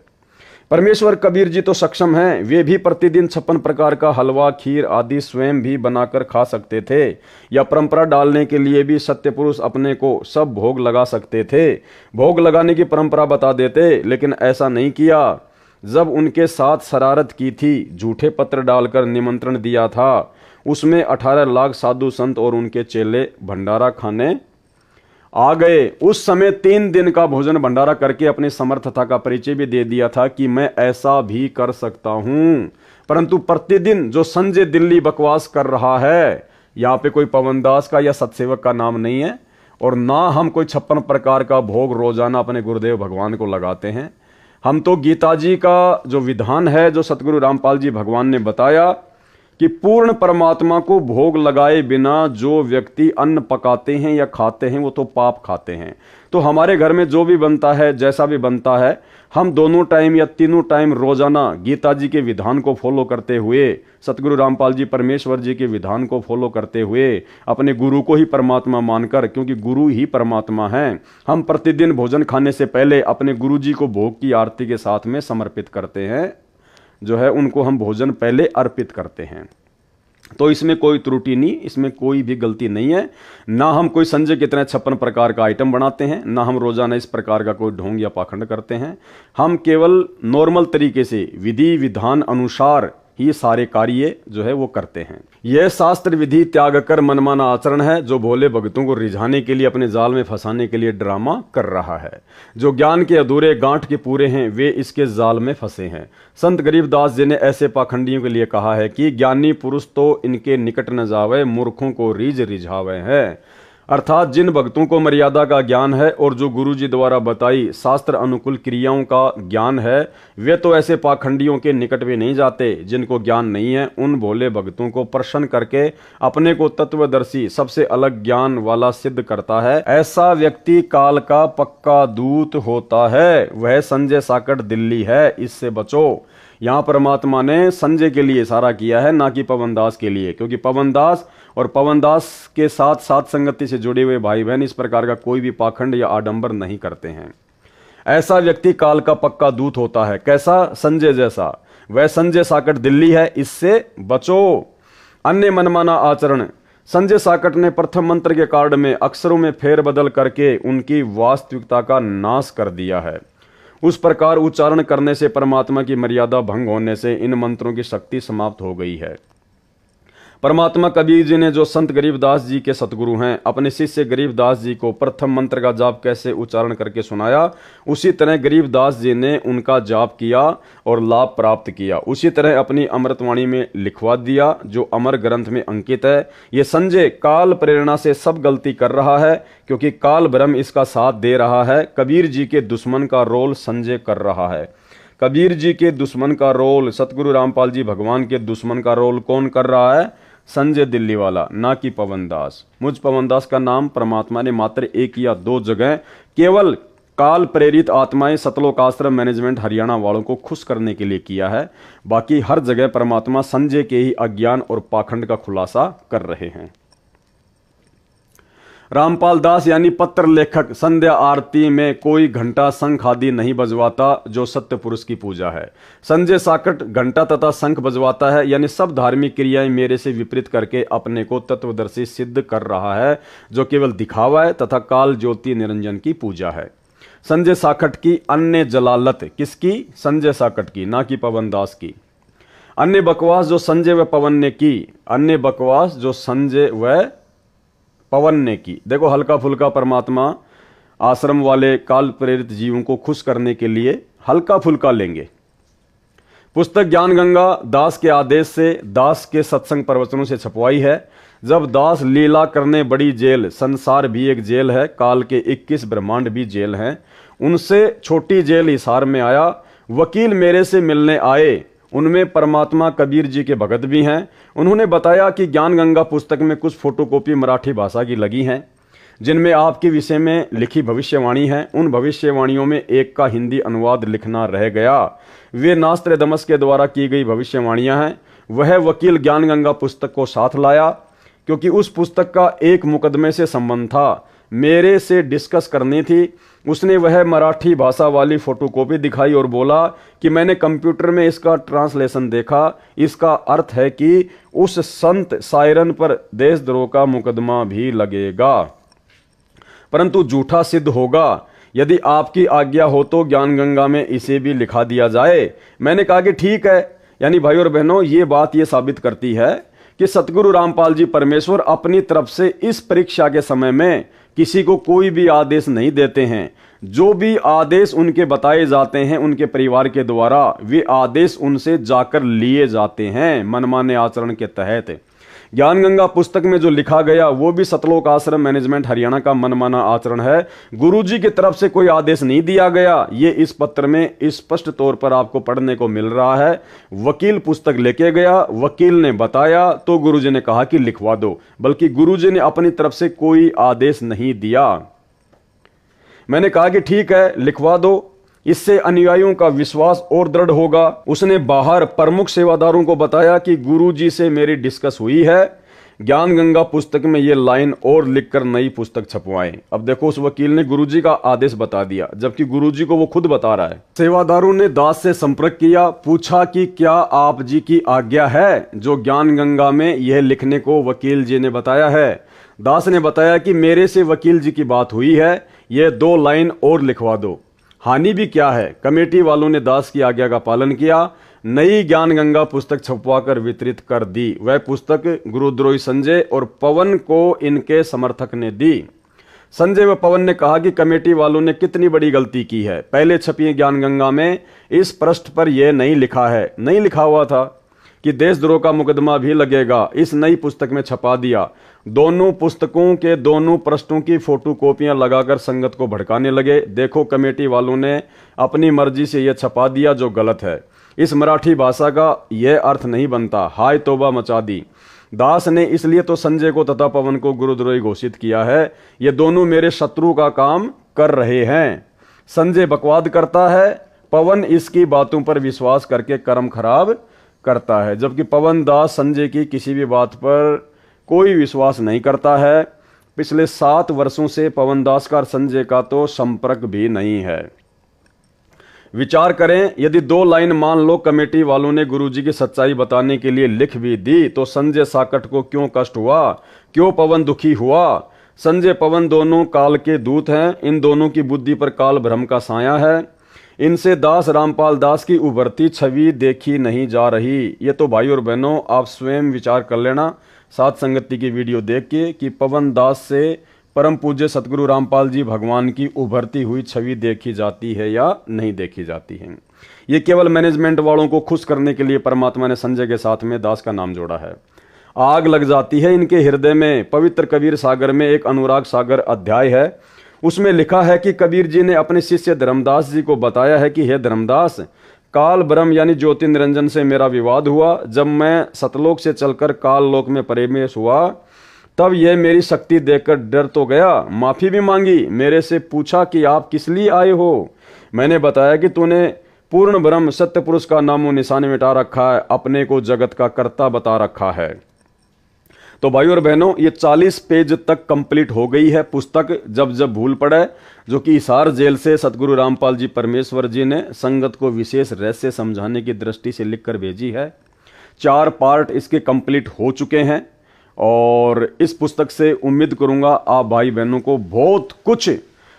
परमेश्वर कबीर जी तो सक्षम हैं, वे भी प्रतिदिन 56 प्रकार का हलवा खीर आदि स्वयं भी बनाकर खा सकते थे, या परंपरा डालने के लिए भी सत्य पुरुष अपने को सब भोग लगा सकते थे। भोग लगाने की परंपरा बता देते, लेकिन ऐसा नहीं किया। जब उनके साथ शरारत की थी, झूठे पत्र डालकर निमंत्रण दिया था, उसमें 18 लाख साधु संत और उनके चेले भंडारा खाने आ गए। उस समय 3 दिन का भोजन भंडारा करके अपनी समर्थता का परिचय भी दे दिया था कि मैं ऐसा भी कर सकता हूं। परंतु प्रतिदिन जो संजय दिल्ली बकवास कर रहा है, यहाँ पे कोई पवनदास का या सतसेवक का नाम नहीं है, और ना हम कोई 56 प्रकार का भोग रोजाना अपने गुरुदेव भगवान को लगाते हैं। हम तो गीता जी का जो विधान है, जो सतगुरु रामपाल जी भगवान ने बताया कि पूर्ण परमात्मा को भोग लगाए बिना जो व्यक्ति अन्न पकाते हैं या खाते हैं वो तो पाप खाते हैं। तो हमारे घर में जो भी बनता है, जैसा भी बनता है, हम दोनों टाइम या तीनों टाइम रोजाना गीता जी के विधान को फॉलो करते हुए, सतगुरु रामपाल जी परमेश्वर जी के विधान को फॉलो करते हुए, अपने गुरु को ही परमात्मा मानकर, क्योंकि गुरु ही परमात्मा हैं, हम प्रतिदिन भोजन खाने से पहले अपने गुरु जी को भोग की आरती के साथ में समर्पित करते हैं। जो है उनको हम भोजन पहले अर्पित करते हैं। तो इसमें कोई त्रुटि नहीं, इसमें कोई भी गलती नहीं है। ना हम कोई संजय की तरह 56 प्रकार का आइटम बनाते हैं, ना हम रोजाना इस प्रकार का कोई ढोंग या पाखंड करते हैं। हम केवल नॉर्मल तरीके से विधि विधान अनुसार ही सारे कार्य जो है वो करते हैं। यह शास्त्र विधि त्याग कर मनमाना आचरण है जो भोले भक्तों को रिझाने के लिए, अपने जाल में फंसाने के लिए ड्रामा कर रहा है। जो ज्ञान के अधूरे गांठ के पूरे हैं वे इसके जाल में फंसे हैं। संत गरीबदास जी ने ऐसे पाखंडियों के लिए कहा है कि ज्ञानी पुरुष तो इनके निकट न जावे, मूर्खों को रीझ रिझावे है। अर्थात जिन भक्तों को मर्यादा का ज्ञान है और जो गुरु जी द्वारा बताई शास्त्र अनुकूल क्रियाओं का ज्ञान है, वे तो ऐसे पाखंडियों के निकट भी नहीं जाते। जिनको ज्ञान नहीं है उन भोले भक्तों को प्रसन्न करके अपने को तत्वदर्शी, सबसे अलग ज्ञान वाला सिद्ध करता है। ऐसा व्यक्ति काल का पक्का दूत होता है। वह संजय साकट दिल्ली है, इससे बचो। यहाँ परमात्मा ने संजय के लिए इशारा किया है, ना कि पवनदास के लिए, क्योंकि पवनदास और पवनदास के साथ साथ संगति से जुड़े हुए भाई बहन इस प्रकार का कोई भी पाखंड या आडंबर नहीं करते हैं। ऐसा व्यक्ति काल का पक्का दूत होता है। कैसा? संजय जैसा। वह संजय साकट दिल्ली है, इससे बचो। अन्य मनमाना आचरण। संजय साकट ने प्रथम मंत्र के कार्ड में अक्षरों में फेरबदल करके उनकी वास्तविकता का नाश कर दिया है। उस प्रकार उच्चारण करने से परमात्मा की मर्यादा भंग होने से इन मंत्रों की शक्ति समाप्त हो गई है। परमात्मा कबीर जी ने, जो संत गरीबदास जी के सतगुरु हैं, अपने शिष्य गरीबदास जी को प्रथम मंत्र का जाप कैसे उच्चारण करके सुनाया, उसी तरह गरीबदास जी ने उनका जाप किया और लाभ प्राप्त किया। उसी तरह अपनी अमृतवाणी में लिखवा दिया जो अमर ग्रंथ में अंकित है। ये संजय काल प्रेरणा से सब गलती कर रहा है क्योंकि काल ब्रह्म इसका साथ दे रहा है। कबीर जी के दुश्मन का रोल संजय कर रहा है। कबीर जी के दुश्मन का रोल, सतगुरु रामपाल जी भगवान के दुश्मन का रोल कौन कर रहा है? संजय दिल्ली वाला, ना कि पवनदास। मुझ पवनदास का नाम परमात्मा ने मात्र एक या दो जगह केवल काल प्रेरित आत्माएं सतलोक आश्रम मैनेजमेंट हरियाणा वालों को खुश करने के लिए किया है। बाकी हर जगह परमात्मा संजय के ही अज्ञान और पाखंड का खुलासा कर रहे हैं। रामपाल दास यानी पत्र लेखक संध्या आरती में कोई घंटा शंख आदि नहीं बजवाता जो सत्य पुरुष की पूजा है। संजय साकट घंटा तथा शंख बजवाता है, यानी सब धार्मिक क्रियाएं मेरे से विपरीत करके अपने को तत्वदर्शी सिद्ध कर रहा है, जो केवल दिखावा है तथा काल ज्योति निरंजन की पूजा है। संजय साकट की अन्य जलालत। किसकी? संजय साकट की, ना कि पवनदास की। अन्य बकवास जो संजय व पवन ने की, अन्य बकवास जो संजय व पवन ने की। देखो, हल्का फुल्का परमात्मा आश्रम वाले काल प्रेरित जीवों को खुश करने के लिए हल्का फुल्का लेंगे। पुस्तक ज्ञान गंगा दास के आदेश से दास के सत्संग प्रवचनों से छपवाई है। जब दास लीला करने बड़ी जेल, संसार भी एक जेल है, काल के 21 ब्रह्मांड भी जेल हैं, उनसे छोटी जेल हिसार में आया। वकील मेरे से मिलने आए, उनमें परमात्मा कबीर जी के भगत भी हैं। उन्होंने बताया कि ज्ञान गंगा पुस्तक में कुछ फोटोकॉपी मराठी भाषा की लगी हैं जिनमें आपके विषय में लिखी भविष्यवाणी है। उन भविष्यवाणियों में एक का हिंदी अनुवाद लिखना रह गया। वे नास्त्रदमस के द्वारा की गई भविष्यवाणियां हैं। वह वकील ज्ञान गंगा पुस्तक को साथ लाया क्योंकि उस पुस्तक का एक मुकदमे से संबंध था, मेरे से डिस्कस करनी थी। उसने वह मराठी भाषा वाली फोटोकॉपी दिखाई और बोला कि मैंने कंप्यूटर में इसका ट्रांसलेशन देखा। इसका अर्थ है कि उस संत सायरन पर देशद्रोह का मुकदमा भी लगेगा, परंतु झूठा सिद्ध होगा। यदि आपकी आज्ञा हो तो ज्ञान गंगा में इसे भी लिखा दिया जाए। मैंने कहा कि ठीक है। यानी भाई और बहनों, ये बात ये साबित करती है कि सतगुरु रामपाल जी परमेश्वर अपनी तरफ से इस परीक्षा के समय में किसी को कोई भी आदेश नहीं देते हैं। जो भी आदेश उनके बताए जाते हैं उनके परिवार के द्वारा, वे आदेश उनसे जाकर लिए जाते हैं मनमाने आचरण के तहत। ज्ञान गंगा पुस्तक में जो लिखा गया वो भी सतलोक आश्रम मैनेजमेंट हरियाणा का मनमाना आचरण है। गुरुजी की तरफ से कोई आदेश नहीं दिया गया। ये इस पत्र में स्पष्ट तौर पर आपको पढ़ने को मिल रहा है। वकील पुस्तक लेके गया, वकील ने बताया तो गुरुजी ने कहा कि लिखवा दो, बल्कि गुरुजी ने अपनी तरफ से कोई आदेश नहीं दिया। मैंने कहा कि ठीक है, लिखवा दो, इससे अनुयायियों का विश्वास और दृढ़ होगा। उसने बाहर प्रमुख सेवादारों को बताया कि गुरुजी से मेरी डिस्कस हुई है, ज्ञान गंगा पुस्तक में ये लाइन और लिखकर नई पुस्तक छपवाएं। अब देखो, उस वकील ने गुरुजी का आदेश बता दिया जबकि गुरुजी को वो खुद बता रहा है। सेवादारों ने दास से संपर्क किया, पूछा कि क्या आप जी की आज्ञा है जो ज्ञान गंगा में यह लिखने को वकील जी ने बताया है। दास ने बताया कि मेरे से वकील जी की बात हुई है, यह 2 लाइन और लिखवा दो। हानि भी क्या है। कमेटी वालों ने दास की आज्ञा का पालन किया, नई ज्ञान गंगा पुस्तक छपवाकर वितरित कर दी। वह पुस्तक गुरुद्रोही संजय और पवन को इनके समर्थक ने दी। संजय व पवन ने कहा कि कमेटी वालों ने कितनी बड़ी गलती की है। पहले छपी ज्ञान गंगा में इस पृष्ठ पर यह नहीं लिखा है, नहीं लिखा हुआ था कि देशद्रोह का मुकदमा भी लगेगा। इस नई पुस्तक में छपा दिया। दोनों पुस्तकों के दोनों पृष्ठों की फोटोकॉपियां लगाकर संगत को भड़काने लगे। देखो, कमेटी वालों ने अपनी मर्जी से यह छपा दिया जो गलत है। इस मराठी भाषा का यह अर्थ नहीं बनता। हाय तौबा मचा दी। दास ने इसलिए तो संजय को तथा पवन को गुरुद्रोही घोषित किया है। ये दोनों मेरे शत्रु का काम कर रहे हैं। संजय बकवाद करता है, पवन इसकी बातों पर विश्वास करके कर्म खराब करता है। जबकि पवन दास संजय की किसी भी बात पर कोई विश्वास नहीं करता है। पिछले 7 वर्षों से पवन दास का और संजय का तो संपर्क भी नहीं है। विचार करें, यदि 2 लाइन मान लो कमेटी वालों ने गुरुजी की सच्चाई बताने के लिए लिख भी दी तो संजय साकट को क्यों कष्ट हुआ, क्यों पवन दुखी हुआ। संजय पवन दोनों काल के दूत हैं। इन दोनों की बुद्धि पर काल भ्रम का साया है। इनसे दास रामपाल दास की उभरती छवि देखी नहीं जा रही। ये तो भाई और बहनों आप स्वयं विचार कर लेना सात संगति की वीडियो देख के कि पवन दास से परम पूज्य सतगुरु रामपाल जी भगवान की उभरती हुई छवि देखी जाती है या नहीं देखी जाती है। ये केवल मैनेजमेंट वालों को खुश करने के लिए परमात्मा ने संजय के साथ में दास का नाम जोड़ा है। आग लग जाती है इनके हृदय में। पवित्र कबीर सागर में एक अनुराग सागर अध्याय है, उसमें लिखा है कि कबीर जी ने अपने शिष्य धर्मदास जी को बताया है कि हे धर्मदास, काल ब्रह्म यानी ज्योति निरंजन से मेरा विवाद हुआ। जब मैं सतलोक से चलकर काल लोक में प्रवेश हुआ तब यह मेरी शक्ति देखकर डर तो गया, माफी भी मांगी। मेरे से पूछा कि आप किस लिए आए हो। मैंने बताया कि तूने पूर्ण ब्रह्म सत्य पुरुष का नामो निशान मिटा रखा है, अपने को जगत का कर्ता बता रखा है। तो भाइयों और बहनों, ये 40 पेज तक कंप्लीट हो गई है पुस्तक। जब जब भूल पड़े, जो कि हिसार जेल से सतगुरु रामपाल जी परमेश्वर जी ने संगत को विशेष रहस्य समझाने की दृष्टि से लिखकर भेजी है। 4 पार्ट इसके कंप्लीट हो चुके हैं और इस पुस्तक से उम्मीद करूंगा आप भाई बहनों को बहुत कुछ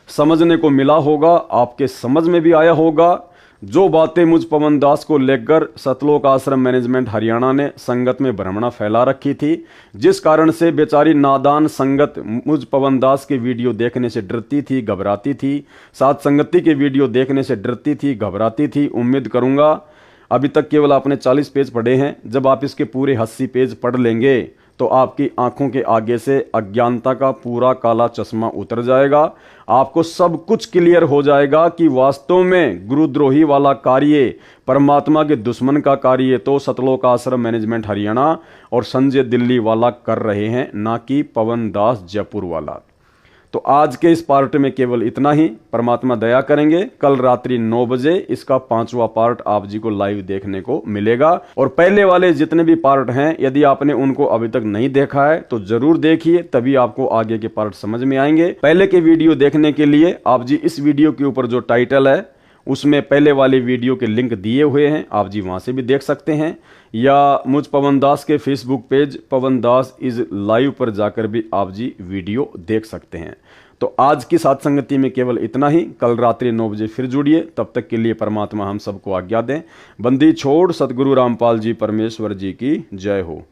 समझने को मिला होगा, आपके समझ में भी आया होगा। जो बातें मुझ पवन दास को लेकर सतलोक आश्रम मैनेजमेंट हरियाणा ने संगत में भ्रमणा फैला रखी थी, जिस कारण से बेचारी नादान संगत मुझ पवन दास के वीडियो देखने से डरती थी, घबराती थी, साथ संगति के वीडियो देखने से डरती थी, घबराती थी। उम्मीद करूंगा अभी तक केवल आपने 40 पेज पढ़े हैं। जब आप इसके पूरे 80 पेज पढ़ लेंगे तो आपकी आंखों के आगे से अज्ञानता का पूरा काला चश्मा उतर जाएगा। आपको सब कुछ क्लियर हो जाएगा कि वास्तव में गुरुद्रोही वाला कार्य, परमात्मा के दुश्मन का कार्य तो सतलोक आश्रम मैनेजमेंट हरियाणा और संजय दिल्ली वाला कर रहे हैं, ना कि पवन दास जयपुर वाला। तो आज के इस पार्ट में केवल इतना ही। परमात्मा दया करेंगे, कल रात्रि 9 बजे इसका 5वां पार्ट आप जी को लाइव देखने को मिलेगा। और पहले वाले जितने भी पार्ट हैं, यदि आपने उनको अभी तक नहीं देखा है तो जरूर देखिए, तभी आपको आगे के पार्ट समझ में आएंगे। पहले के वीडियो देखने के लिए आप जी इस वीडियो के ऊपर जो टाइटल है उसमें पहले वाले वीडियो के लिंक दिए हुए हैं, आप जी वहां से भी देख सकते हैं, या मुझ पवन दास के Facebook page Pawan Das is live पर जाकर भी आप जी वीडियो देख सकते हैं। तो आज की साथ संगति में केवल इतना ही। कल रात्रि 9 बजे फिर जुड़िए। तब तक के लिए परमात्मा हम सबको आज्ञा दें। बंदी छोड़ सतगुरु रामपाल जी परमेश्वर जी की जय हो।